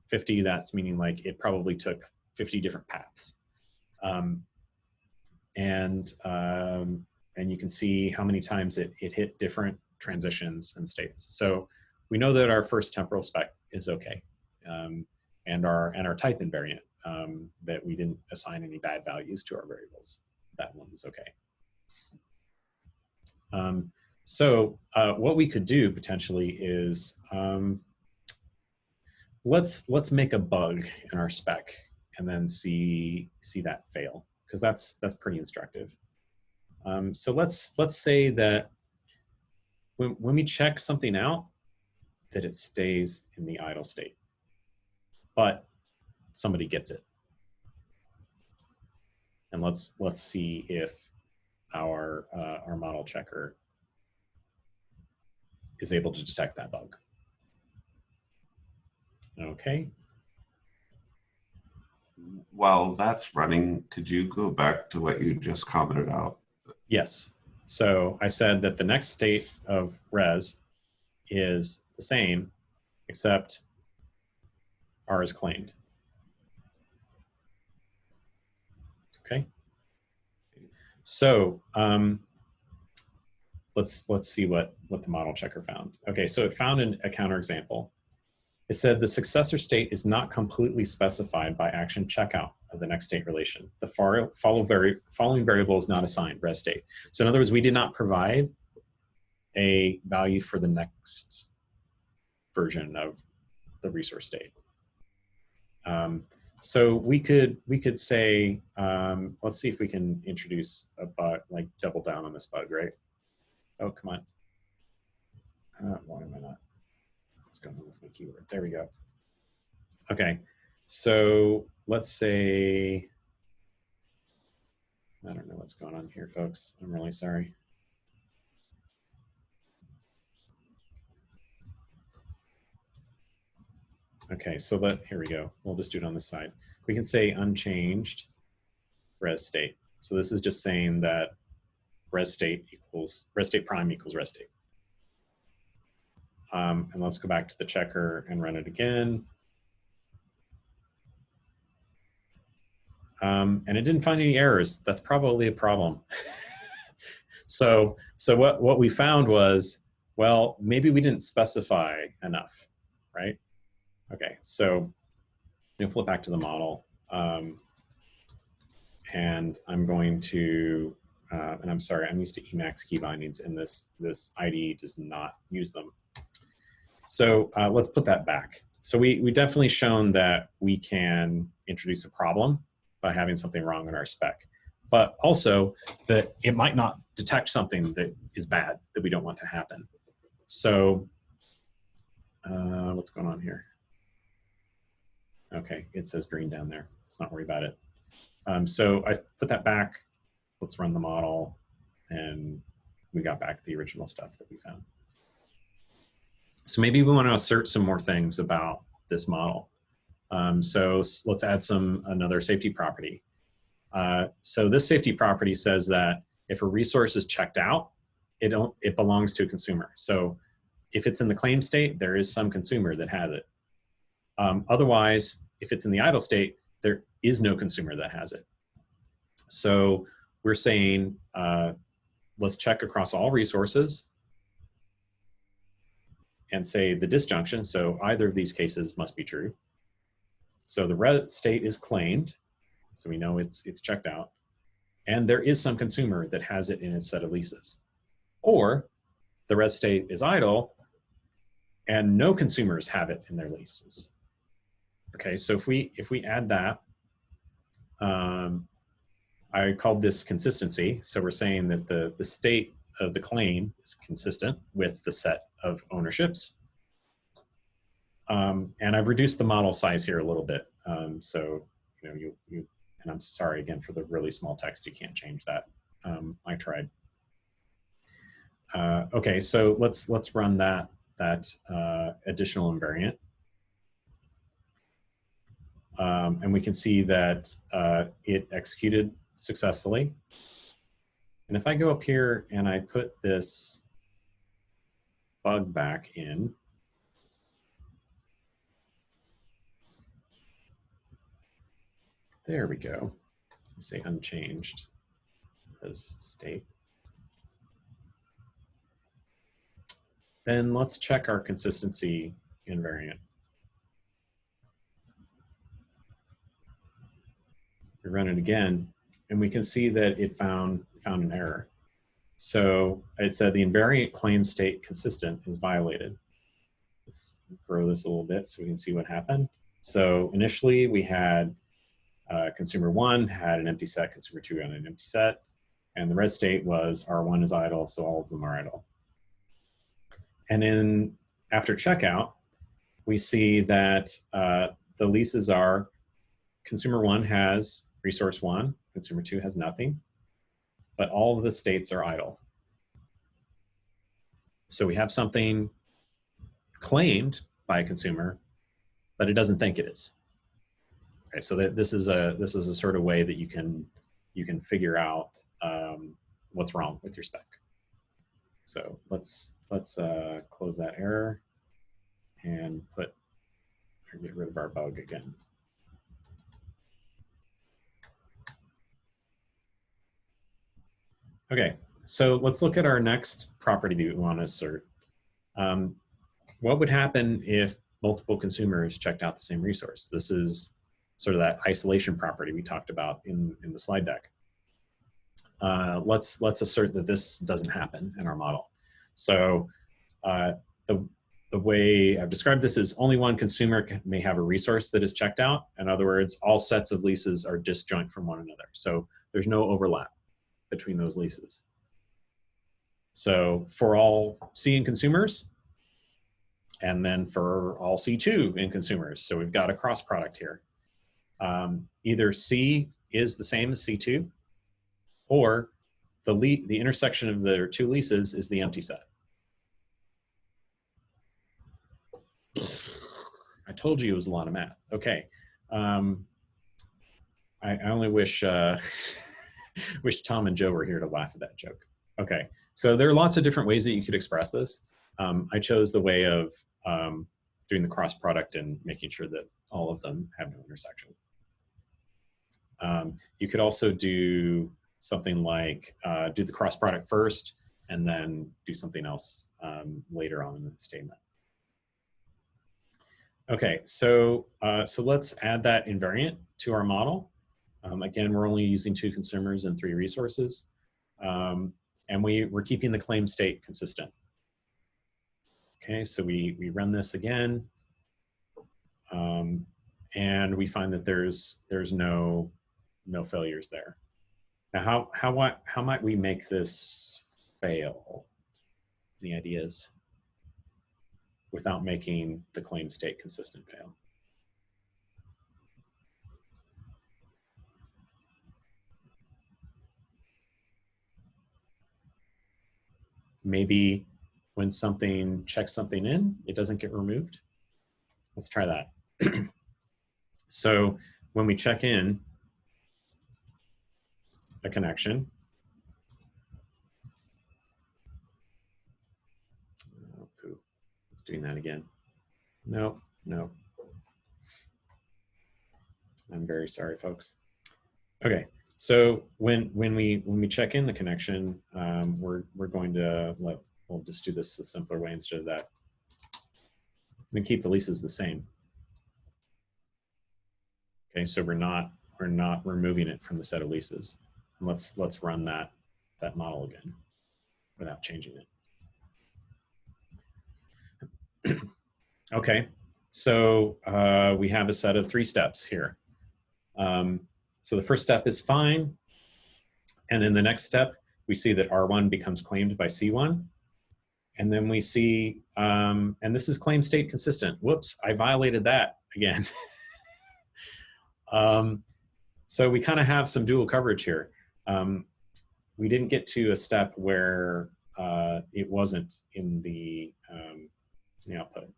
50, that's meaning like it probably took 50 different paths. And you can see how many times it hit different transitions and states. So we know that our first temporal spec is okay, and our type invariant, that we didn't assign any bad values to our variables. That one is okay. So what we could do potentially is let's make a bug in our spec and then see that fail, because that's pretty instructive. So let's say that when we check something out, that it stays in the idle state, but somebody gets it. And let's see if our model checker is able to detect that bug. Okay. While that's running, could you go back to what you just commented out? Yes. So I said that the next state of res is the same, except R is claimed. Okay. So let's see what the model checker found. Okay, so it found a counterexample. It said the successor state is not completely specified by action checkout of the next state relation. The following variable is not assigned, res state. So in other words, we did not provide a value for the next version of the resource state. So we could say, let's see if we can introduce a bug, like double down on this bug, right? Oh, come on. Why am I not? What's going on with my keyword? There we go. Okay, so let's say, I don't know what's going on here, folks. I'm really sorry. Okay, so here we go. We'll just do it on this side. We can say unchanged res state. So this is just saying that res state prime equals res state. And let's go back to the checker and run it again. And it didn't find any errors. That's probably a problem. So what we found was, well, maybe we didn't specify enough, right? Okay, so I'm flip back to the model. And I'm going to, and I'm sorry, I'm used to Emacs key bindings, and this IDE does not use them. So let's put that back. So we definitely shown that we can introduce a problem by having something wrong in our spec, but also that it might not detect something that is bad that we don't want to happen. So what's going on here? Okay, it says green down there. Let's not worry about it. So I put that back. Let's run the model, and we got back the original stuff that we found. So maybe we want to assert some more things about this model. So let's add another safety property. So this safety property says that if a resource is checked out, it belongs to a consumer. So if it's in the claim state, there is some consumer that has it. Otherwise, if it's in the idle state, there is no consumer that has it. So we're saying, let's check across all resources and say the disjunction, so either of these cases must be true. So the red state is claimed, so we know it's checked out, and there is some consumer that has it in its set of leases. Or the red state is idle, and no consumers have it in their leases. Okay, so if we add that, I called this consistency. So we're saying that the state of the claim is consistent with the set of ownerships. And I've reduced the model size here a little bit. So you and I'm sorry again for the really small text. You can't change that. I tried. Okay, so let's run that additional invariant. And we can see that it executed successfully. And if I go up here and I put this bug back in, there we go. We say unchanged as state. Then let's check our consistency invariant. We run it again, and we can see that it found an error. So it said the invariant claim state consistent is violated. Let's grow this a little bit so we can see what happened. So initially we had consumer 1 had an empty set, consumer 2 had an empty set, and the red state was R1 is idle, so all of them are idle. And then after checkout, we see that the leases are consumer 1 has resource 1, consumer 2 has nothing, but all of the states are idle. So we have something claimed by a consumer, but it doesn't think it is. Okay, so this is a sort of way that you can figure out what's wrong with your spec. So let's close that error and get rid of our bug again. Okay, so let's look at our next property that we want to assert. What would happen if multiple consumers checked out the same resource? This is sort of that isolation property we talked about in the slide deck. Let's assert that this doesn't happen in our model. So the way I've described this is only one consumer may have a resource that is checked out. In other words, all sets of leases are disjoint from one another. So there's no overlap between those leases. So for all C in consumers, and then for all C2 in consumers. So we've got a cross product here. Either C is the same as C2, or the intersection of their two leases is the empty set. I told you it was a lot of math. Okay. I only wish wish Tom and Joe were here to laugh at that joke. Okay, so there are lots of different ways that you could express this. I chose the way of doing the cross product and making sure that all of them have no intersection. You could also do something like do the cross product first and then do something else later on in the statement. Okay, so let's add that invariant to our model. Again, we're only using 2 consumers and 3 resources. And we're keeping the claim state consistent. Okay, so we run this again. and we find that there's no failures there. Now, how might we make this fail? Any ideas? Without making the claim state consistent fail. Maybe when something checks something in, it doesn't get removed. Let's try that. So when we check in a connection, oh, poo. It's doing that again. No. I'm very sorry, folks. Okay, so when we check in the connection, we're going to we'll just do this the simpler way instead of that. I'm gonna keep the leases the same. Okay, so we're not removing it from the set of leases. And let's run that model again without changing it. Okay, so we have a set of 3 steps here. So the first step is fine, and in the next step, we see that R1 becomes claimed by C1, and then we see, and this is claim state consistent. Whoops, I violated that again. So we kind of have some dual coverage here. We didn't get to a step where it wasn't in the output.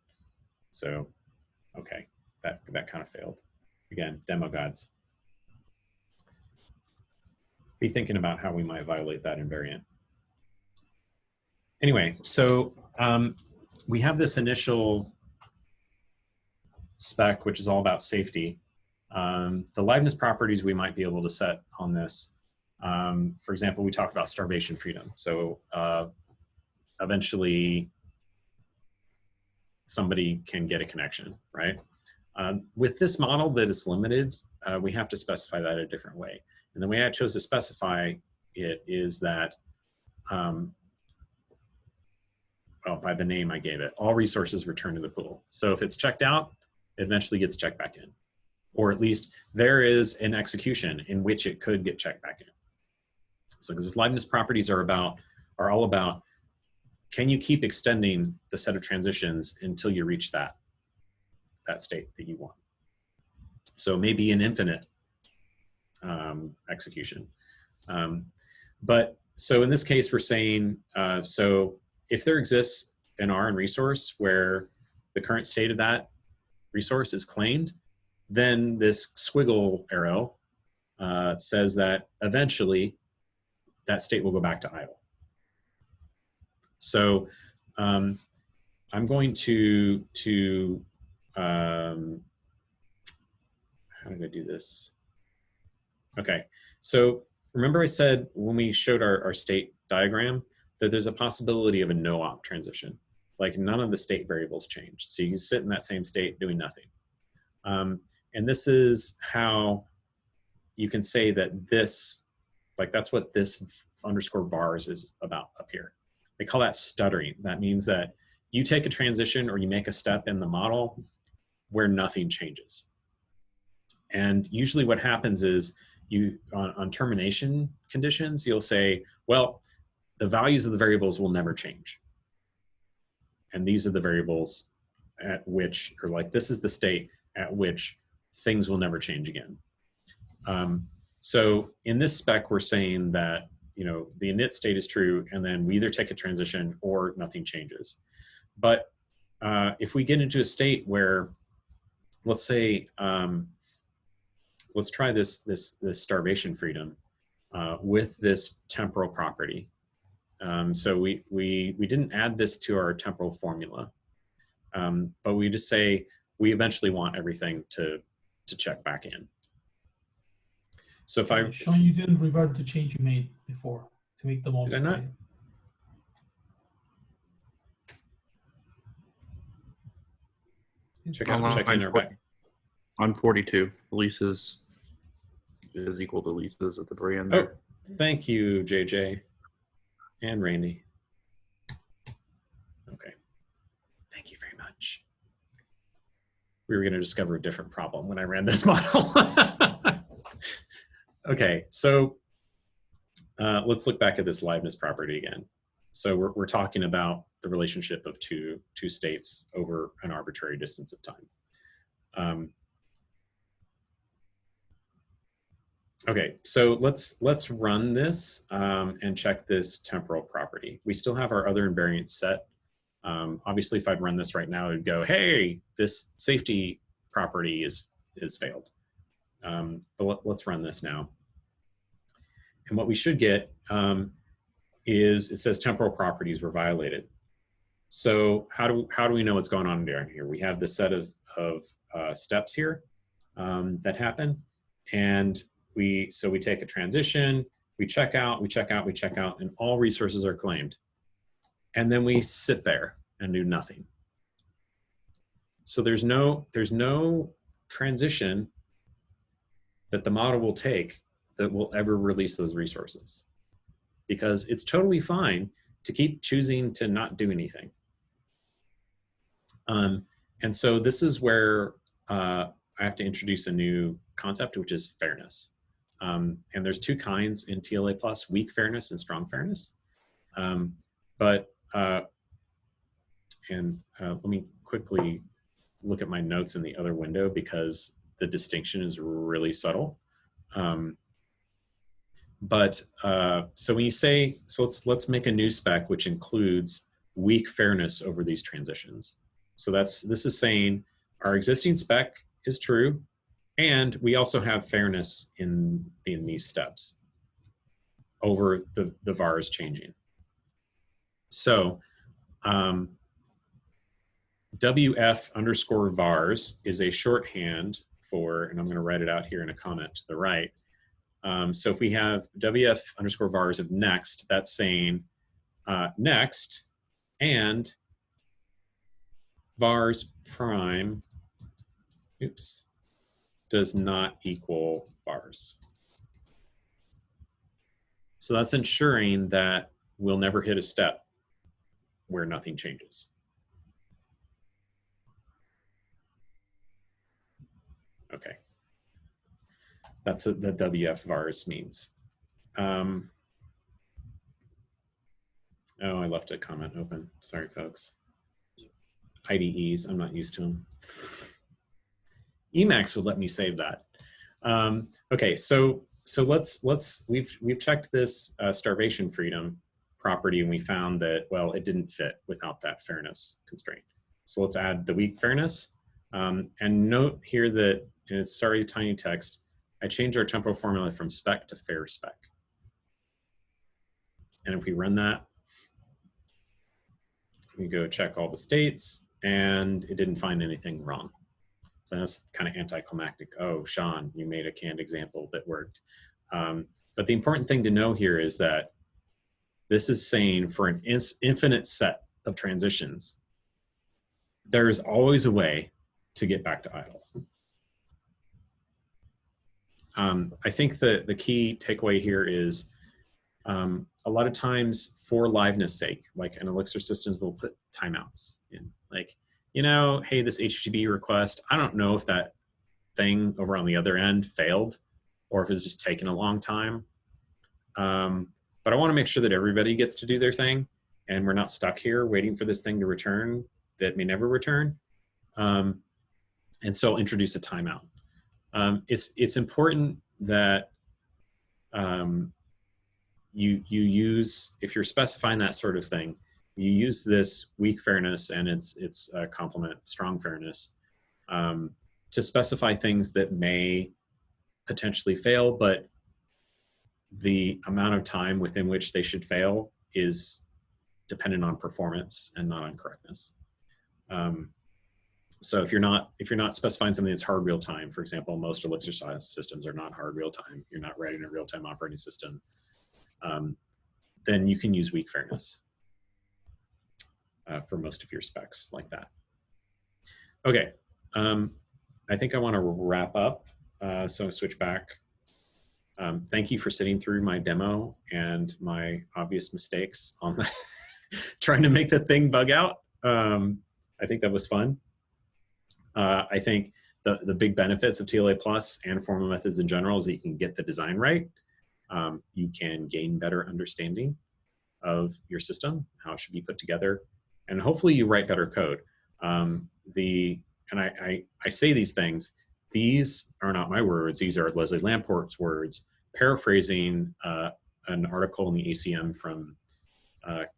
So, okay, that kind of failed. Again, demo gods. Be thinking about how we might violate that invariant. Anyway, so we have this initial spec, which is all about safety. The liveness properties we might be able to set on this. For example, we talked about starvation freedom. So eventually somebody can get a connection, right? With this model that is limited, we have to specify that a different way. And the way I chose to specify it is that, well, by the name I gave it, all resources return to the pool. So if it's checked out, it eventually gets checked back in. Or at least there is an execution in which it could get checked back in. So because liveness properties are all about, can you keep extending the set of transitions until you reach that state that you want? So maybe an infinite execution. But so in this case, we're saying, so if there exists an R in resource where the current state of that resource is claimed, then this squiggle arrow says that eventually that state will go back to idle. So I'm going to how did I do this? Okay, so remember I said when we showed our state diagram that there's a possibility of a no-op transition. Like none of the state variables change. So you can sit in that same state doing nothing. And this is how you can say that this, like that's what this underscore vars is about up here. They call that stuttering. That means that you take a transition or you make a step in the model where nothing changes. And usually what happens is you, on termination conditions, you'll say, well, the values of the variables will never change. And these are the variables at which, or like this is the state at which things will never change again. So in this spec, we're saying that, you know, the init state is true, and then we either take a transition or nothing changes. But if we get into a state where, let's say, let's try this starvation freedom with this temporal property. So we didn't add this to our temporal formula, but we just say we eventually want everything to check back in. So if I Sean, you didn't revert the change you made before to make the model. Did I not? Check in our back. On 42, leases is equal to leases at the very end. Oh, thank you, JJ and Randy. Okay, thank you very much. we were going to discover a different problem when I ran this model. Okay, so let's look back at this liveness property again. So we're talking about the relationship of two states over an arbitrary distance of time. Okay, so let's run this and check this temporal property. We still have our other invariants set. Obviously, if I'd run this right now, it would go, hey, this safety property is failed. But let's run this now. And what we should get is it says temporal properties were violated. So how do we know what's going on down here? We have this set of steps here that happen, and we take a transition, we check out, and all resources are claimed. And then we sit there and do nothing. So there's no transition that the model will take that will ever release those resources, because it's totally fine to keep choosing to not do anything. And so this is where I have to introduce a new concept, which is fairness. And there's two kinds in TLA+, weak fairness and strong fairness. Let me quickly look at my notes in the other window, because the distinction is really subtle. So when you say, so let's make a new spec which includes weak fairness over these transitions. So this is saying our existing spec is true, and we also have fairness in these steps over the vars changing. So WF_vars is a shorthand for, and I'm going to write it out here in a comment to the right. So if we have WF_vars of next, that's saying next and vars prime, does not equal vars. So that's ensuring that we'll never hit a step where nothing changes. Okay. That's what the WF vars means. Oh, I left a comment open. Sorry, folks. IDEs, I'm not used to them. Emacs would let me save that. Okay, so we've checked this starvation freedom property, and we found that, well, it didn't fit without that fairness constraint. So let's add the weak fairness. And note here that, and it's sorry, tiny text, I changed our temporal formula from spec to fair spec. And if we run that, we go check all the states, and it didn't find anything wrong. So that's kind of anticlimactic. Oh, Sean, you made a canned example that worked. But the important thing to know here is that this is saying for an infinite set of transitions, there is always a way to get back to idle. I think the key takeaway here is a lot of times for liveness sake, like an Elixir systems will put timeouts in. Like, you know, hey, this HTTP request, I don't know if that thing over on the other end failed or if it's just taking a long time. But I want to make sure that everybody gets to do their thing and we're not stuck here waiting for this thing to return that may never return. And so I'll introduce a timeout. It's important that you use, if you're specifying that sort of thing, you use this weak fairness and its complement strong fairness to specify things that may potentially fail, but the amount of time within which they should fail is dependent on performance and not on correctness. So if you're not specifying something that's hard real time, for example, most Elixir systems are not hard real time. You're not writing a real time operating system. Then you can use weak fairness for most of your specs like that. Okay, I think I want to wrap up. So switch back. Thank you for sitting through my demo and my obvious mistakes on the trying to make the thing bug out. I think that was fun. I think the big benefits of TLA Plus and formal methods in general is that you can get the design right. You can gain better understanding of your system, how it should be put together, and hopefully you write better code. And I say these things, these are not my words, these are Leslie Lamport's words, paraphrasing an article in the ACM from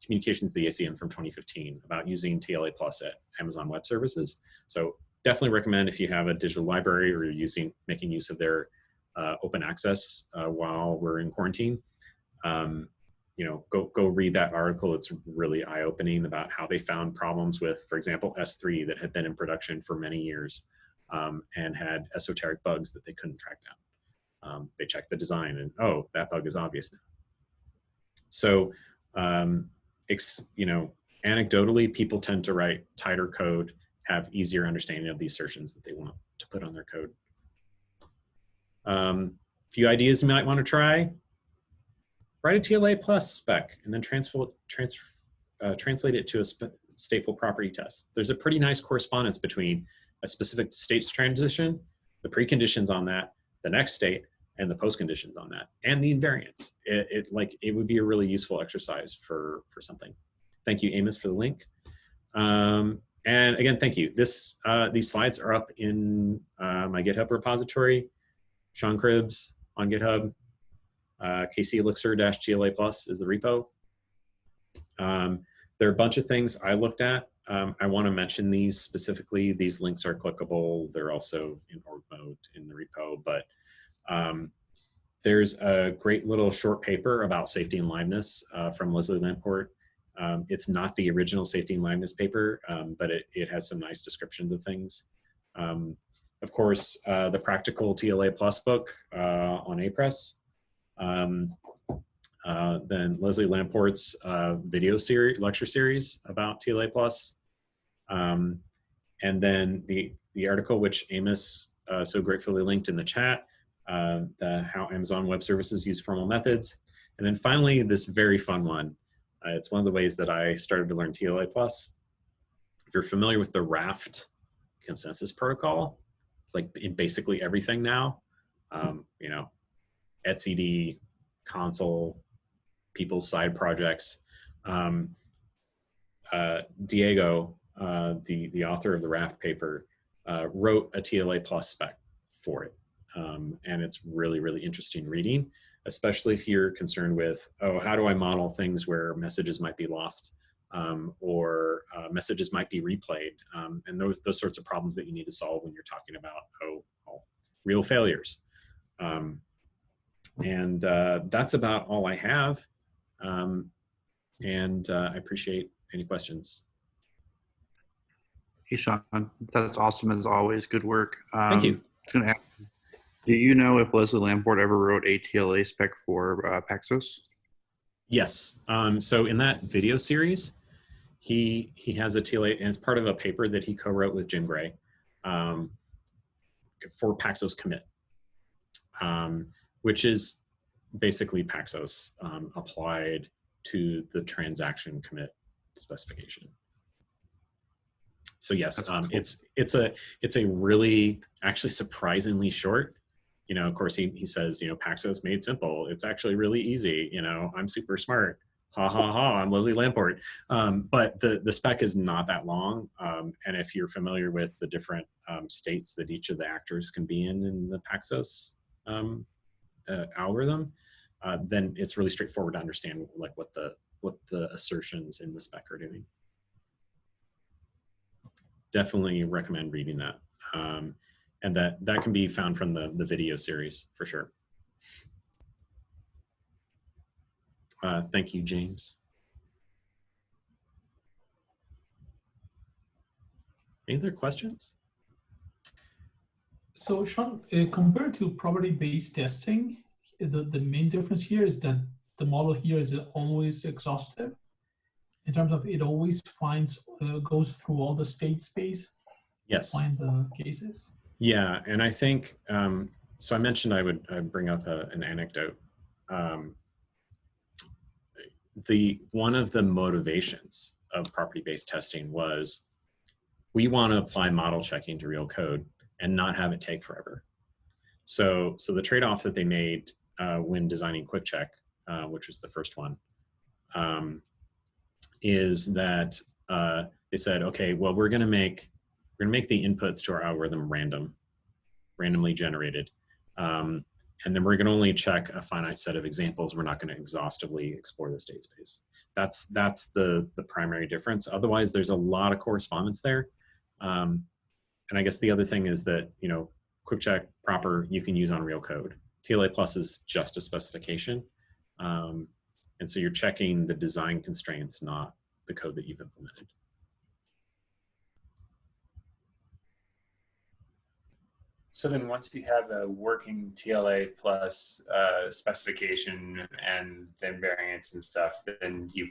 Communications to the ACM from 2015 about using TLA Plus at Amazon Web Services. So definitely recommend, if you have a digital library or you're making use of their open access while we're in quarantine, go read that article. It's really eye-opening about how they found problems with, for example, S3 that had been in production for many years and had esoteric bugs that they couldn't track down. They checked the design and, oh, that bug is obvious now. So, anecdotally, people tend to write tighter code, have easier understanding of the assertions that they want to put on their code. Few ideas you might want to try. Write a TLA plus spec and then translate it to a stateful property test. There's a pretty nice correspondence between a specific state's transition, the preconditions on that, the next state, and the postconditions on that, and the invariants. It would be a really useful exercise for something. Thank you, Amos, for the link. And again, thank you. These slides are up in my GitHub repository. Sean Cribbs on GitHub. KC Elixir-TLA Plus is the repo. There are a bunch of things I looked at. I want to mention these specifically. These links are clickable. They're also in org mode in the repo, but there's a great little short paper about safety and liveness from Leslie Lamport. It's not the original safety and liveness paper, but it has some nice descriptions of things. Of course, the practical TLA Plus book on APRESS. Then Leslie Lamport's lecture series about TLA Plus. And then the article which Amos so gratefully linked in the chat, how Amazon Web Services use formal methods. And then finally, this very fun one. It's one of the ways that I started to learn TLA Plus. If you're familiar with the Raft consensus protocol, it's like in basically everything now, etcd, console, people's side projects. Diego, the author of the Raft paper, wrote a TLA Plus spec for it. And it's really, really interesting reading, especially if you're concerned with, oh, how do I model things where messages might be lost or messages might be replayed, and those sorts of problems that you need to solve when you're talking about, real failures. And that's about all I have. And I appreciate any questions. Hey, Sean, that's awesome as always. Good work. Thank you. I was going to ask, do you know if Leslie Lamport ever wrote a TLA spec for Paxos? Yes. So in that video series, he has a TLA, and it's part of a paper that he co-wrote with Jim Gray for Paxos commit, which is basically Paxos applied to the transaction commit specification. So yes, cool. It's a really actually surprisingly short. Of course he says, Paxos made simple. It's actually really easy. I'm super smart. Ha ha ha. I'm Leslie Lamport. But the spec is not that long. And if you're familiar with the different states that each of the actors can be in the Paxos algorithm, then it's really straightforward to understand like what the assertions in the spec are doing. Definitely recommend reading that. And that can be found from the video series for sure. Thank you, James. Any other questions? So Sean, compared to property-based testing, the main difference here is that the model here is always exhaustive in terms of it always finds, goes through all the state space. Yes. Find the cases. Yeah, and I think, so I mentioned I'd bring up an anecdote. One of the motivations of property-based testing was we want to apply model checking to real code and not have it take forever. So the trade-off that they made when designing Quick Check, which was the first one, is that they said, okay, well, we're going to make the inputs to our algorithm randomly generated. And then we're going to only check a finite set of examples. We're not going to exhaustively explore the state space. That's the primary difference. Otherwise, there's a lot of correspondence there. And I guess the other thing is that, you know, Quick Check proper you can use on real code. TLA plus is just a specification. And so you're checking the design constraints, not the code that you've implemented. So then once you have a working TLA plus specification and then variants and stuff, then you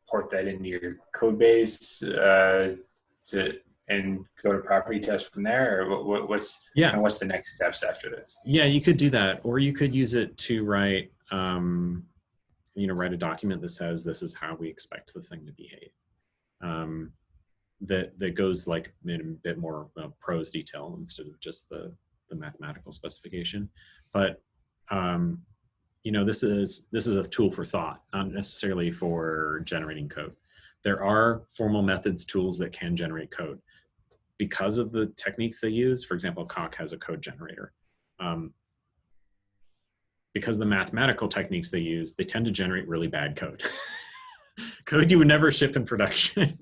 port that into your code base and go to property test from there? Or what's the next steps after this? Yeah, you could do that. Or you could use it to write, write a document that says this is how we expect the thing to behave. That goes like in a bit more prose detail instead of just the mathematical specification. But this is a tool for thought, not necessarily for generating code. There are formal methods tools that can generate code because of the techniques they use. For example, Coq has a code generator. Because the mathematical techniques they use, they tend to generate really bad code. Code you would never ship in production.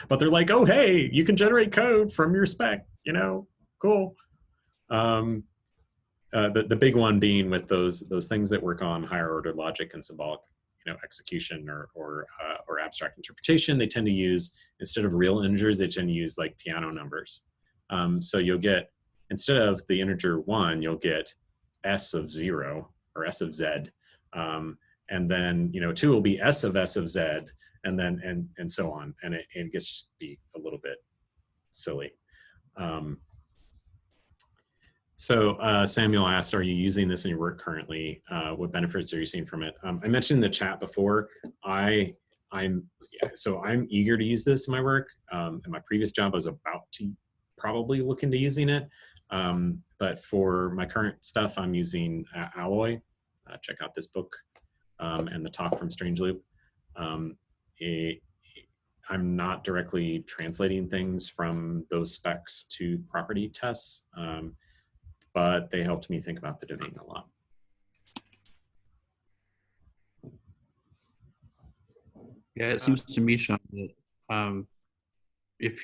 But they're like, oh, hey, you can generate code from your spec, cool. The big one being with those things that work on higher order logic and symbolic, execution or abstract interpretation. They tend to use, instead of real integers, they tend to use like piano numbers. So you'll get, instead of the integer 1, you'll get s of 0 or s of z, and then 2 will be s of z, and then and so on, and it gets to be a little bit silly. So Samuel asked, are you using this in your work currently? What benefits are you seeing from it? I mentioned in the chat before, I'm eager to use this in my work. In my previous job, I was about to probably look into using it. But for my current stuff, I'm using Alloy. Check out this book and the talk from Strange Loop. I'm not directly translating things from those specs to property tests, but they helped me think about the domain a lot. Yeah, it seems to me, Sean, that if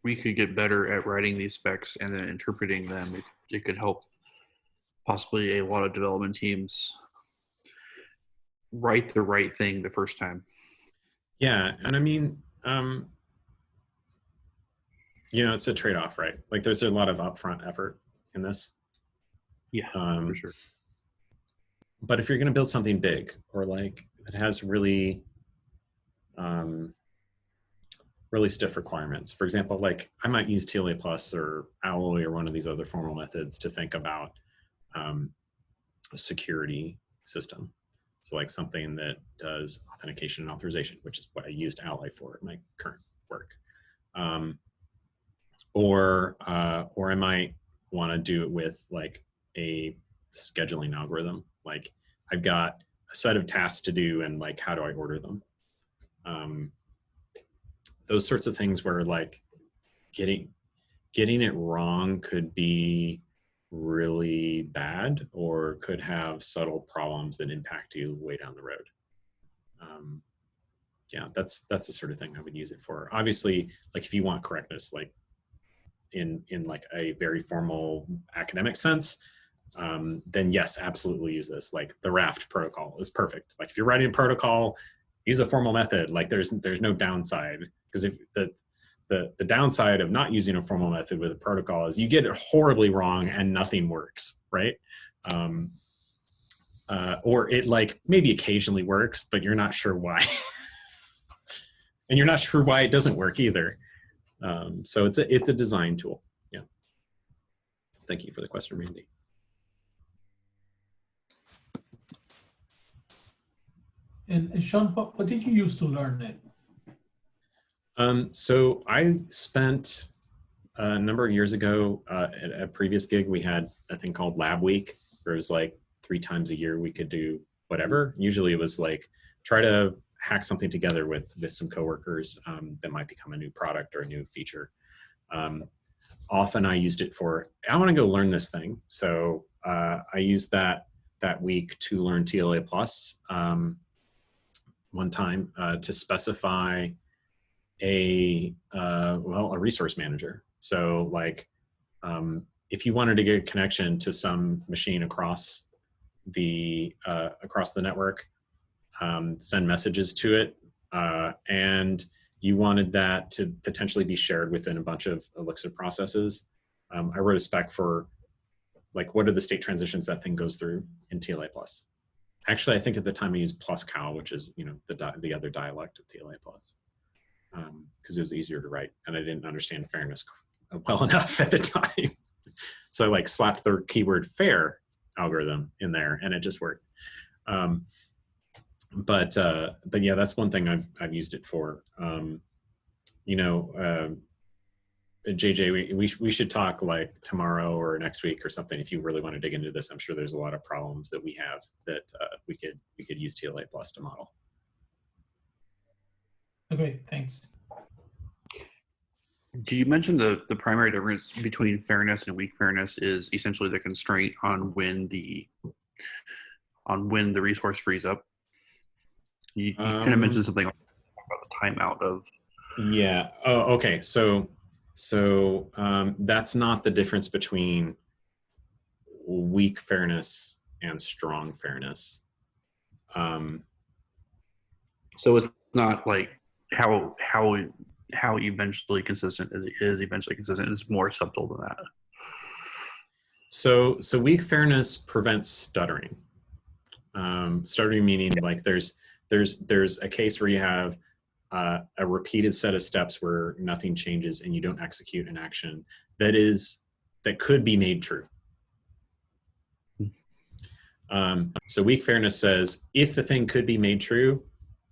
we could get better at writing these specs and then interpreting them, it could help possibly a lot of development teams write the right thing the first time. Yeah, and I mean, it's a trade-off, right? Like there's a lot of upfront effort in this. Yeah, for sure. But if you're going to build something big or like that has really really stiff requirements, for example, like I might use TLA plus or Alloy or one of these other formal methods to think about a security system. So like something that does authentication and authorization, which is what I used Alloy for in my current work. Or I might want to do it with like a scheduling algorithm. Like I've got a set of tasks to do and like, how do I order them? Those sorts of things where like getting it wrong could be really bad or could have subtle problems that impact you way down the road. Yeah, that's the sort of thing I would use it for. Obviously, like if you want correctness, like in like a very formal academic sense, then yes, absolutely use this. Like the Raft protocol is perfect. Like if you're writing a protocol, use a formal method. Like there's no downside, because if the downside of not using a formal method with a protocol is you get it horribly wrong and nothing works, right? Or it like maybe occasionally works, but you're not sure why. And you're not sure why it doesn't work either. So it's a design tool. Yeah. Thank you for the question, Randy. And Sean, what did you use to learn it? So I spent a number of years ago at a previous gig, we had a thing called Lab Week, where it was like 3 times a year we could do whatever. Usually it was like try to hack something together with some coworkers that might become a new product or a new feature. Often I used it for, I want to go learn this thing. So I used that week to learn TLA Plus one time to specify a resource manager. So like if you wanted to get a connection to some machine across the network, send messages to it, and you wanted that to potentially be shared within a bunch of Elixir processes. I wrote a spec for like what are the state transitions that thing goes through in TLA Plus. Actually, I think at the time I used PlusCal, which is the other dialect of TLA Plus, because it was easier to write, and I didn't understand fairness well enough at the time. So I like slapped the keyword fair algorithm in there, and it just worked. But yeah, that's one thing I've used it for. JJ, we should talk like tomorrow or next week or something if you really want to dig into this. I'm sure there's a lot of problems that we have that we could use TLA Plus to model. Okay, thanks. Do you mention the primary difference between fairness and weak fairness is essentially the constraint on when the resource frees up? You kind of mentioned something about the timeout of. Yeah. Oh, okay. So that's not the difference between weak fairness and strong fairness. So it's not like how eventually consistent is eventually consistent. It's more subtle than that. So weak fairness prevents stuttering. Stuttering meaning like there's a case where you have a repeated set of steps where nothing changes and you don't execute an action that could be made true. So weak fairness says if the thing could be made true,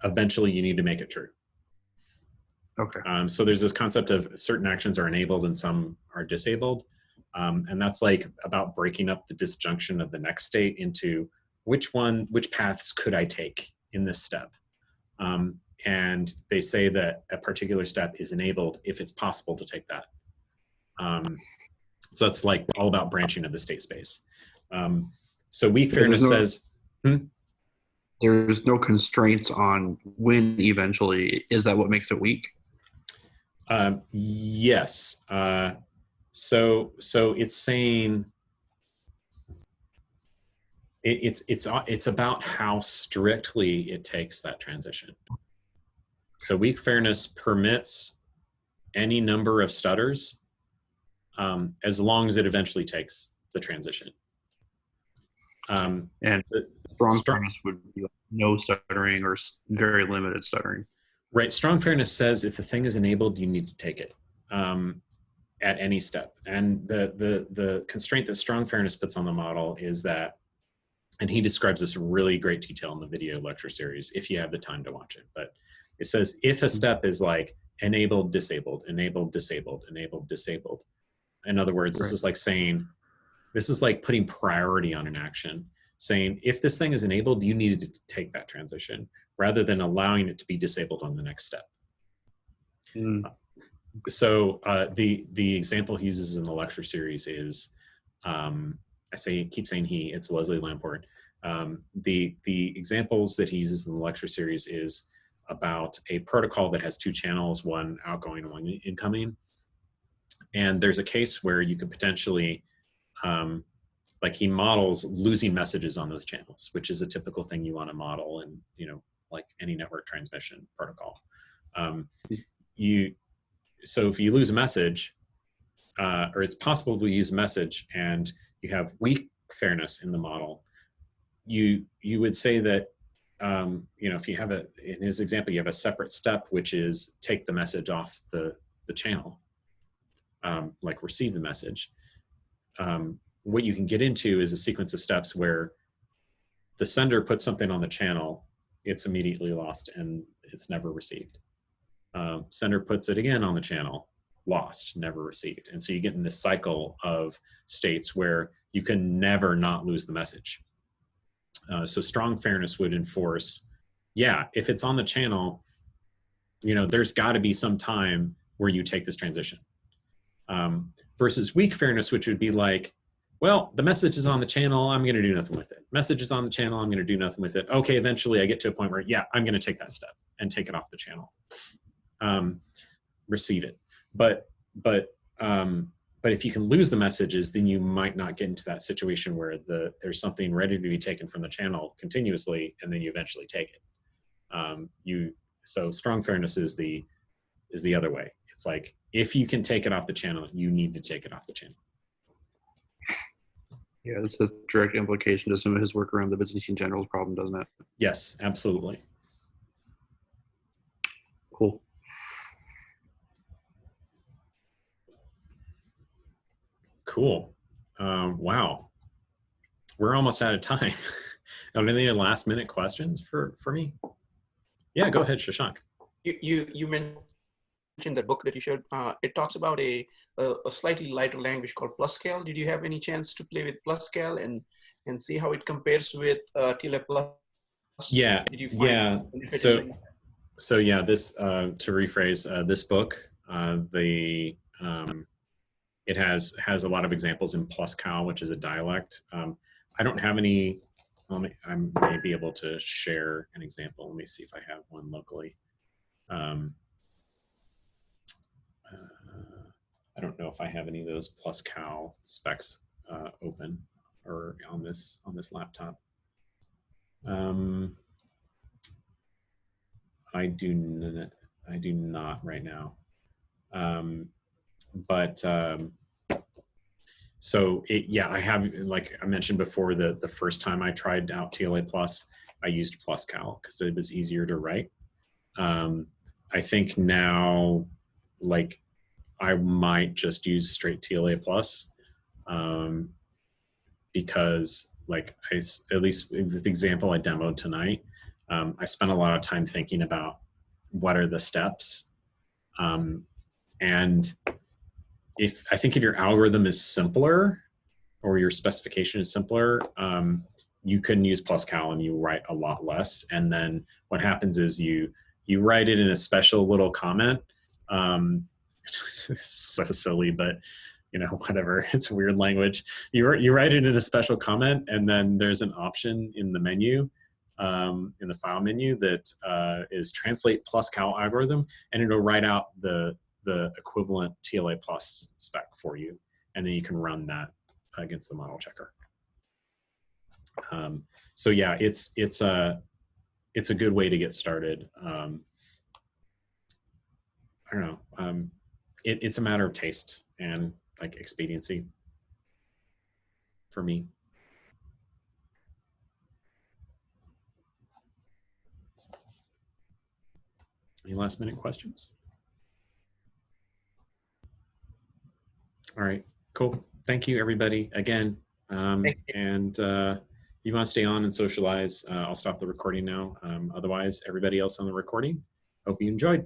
eventually you need to make it true. Okay. So there's this concept of certain actions are enabled and some are disabled. And that's like about breaking up the disjunction of the next state into which paths could I take in this step? And they say that a particular step is enabled if it's possible to take that. So it's like all about branching of the state space. So weak fairness says, there's no constraints on when eventually. Is that what makes it weak? Yes. So it's saying it's about how strictly it takes that transition. So weak fairness permits any number of stutters as long as it eventually takes the transition. And strong fairness would be like no stuttering or very limited stuttering. Right. Strong fairness says if the thing is enabled, you need to take it at any step. And the constraint that strong fairness puts on the model is that, and he describes this in really great detail in the video lecture series, if you have the time to watch it. But it says if a step is like enabled, disabled, enabled, disabled, enabled, disabled. In other words, this is like saying, this is like putting priority on an action, saying if this thing is enabled, you needed to take that transition rather than allowing it to be disabled on the next step. So the example he uses in the lecture series is, keep saying he, it's Leslie Lamport. The examples that he uses in the lecture series is about a protocol that has 2 channels, one outgoing and one incoming. And there's a case where you could potentially, like he models losing messages on those channels, which is a typical thing you want to model in, like any network transmission protocol. So if you lose a message, or it's possible to use a message and you have weak fairness in the model, you would say that, if you have in his example, you have a separate step, which is take the message off the channel, like receive the message. What you can get into is a sequence of steps where the sender puts something on the channel, it's immediately lost and it's never received. Sender puts it again on the channel, lost, never received. And so you get in this cycle of states where you can never not lose the message. So strong fairness would enforce, yeah, if it's on the channel, there's got to be some time where you take this transition. Versus weak fairness, which would be like, well, the message is on the channel, I'm going to do nothing with it. Message is on the channel, I'm going to do nothing with it. Okay, eventually I get to a point where, yeah, I'm going to take that step and take it off the channel. Receive it. But if you can lose the messages, then you might not get into that situation where there's something ready to be taken from the channel continuously, and then you eventually take it. So strong fairness is the other way. It's like, if you can take it off the channel, you need to take it off the channel. Yeah, this has direct implication to some of his work around the Byzantine generals problem, doesn't it? Yes, absolutely. Cool. Cool. Wow. We're almost out of time. Are any last minute questions for me? Yeah, go ahead, Shashank. You mentioned the book that you showed. It talks about a slightly lighter language called PlusCal. Did you have any chance to play with PlusCal and see how it compares with TLA Plus? Yeah. Did you find So yeah, this to rephrase this book, it has a lot of examples in PlusCal, which is a dialect. I don't have any. I may be able to share an example. Let me see if I have one locally. I don't know if I have any of those PlusCal specs open or on this laptop. I do not right now. So I have, like I mentioned before, the first time I tried out TLA Plus, I used PlusCal because it was easier to write. I think now, like, I might just use straight TLA Plus because, like, at least with the example I demoed tonight, I spent a lot of time thinking about what are the steps. And I think if your algorithm is simpler or your specification is simpler, you can use PlusCal and you write a lot less. And then what happens is you write it in a special little comment. It's so silly, but whatever. It's a weird language. You write it in a special comment, and then there's an option in the menu, in the file menu, that is translate PlusCal algorithm, and it'll write out the equivalent TLA Plus spec for you, and then you can run that against the model checker. So yeah, it's a good way to get started. I don't know. It's a matter of taste and like expediency for me. Any last minute questions? All right, cool. Thank you, everybody, again. And you want to stay on and socialize, I'll stop the recording now. Otherwise, everybody else on the recording, hope you enjoyed.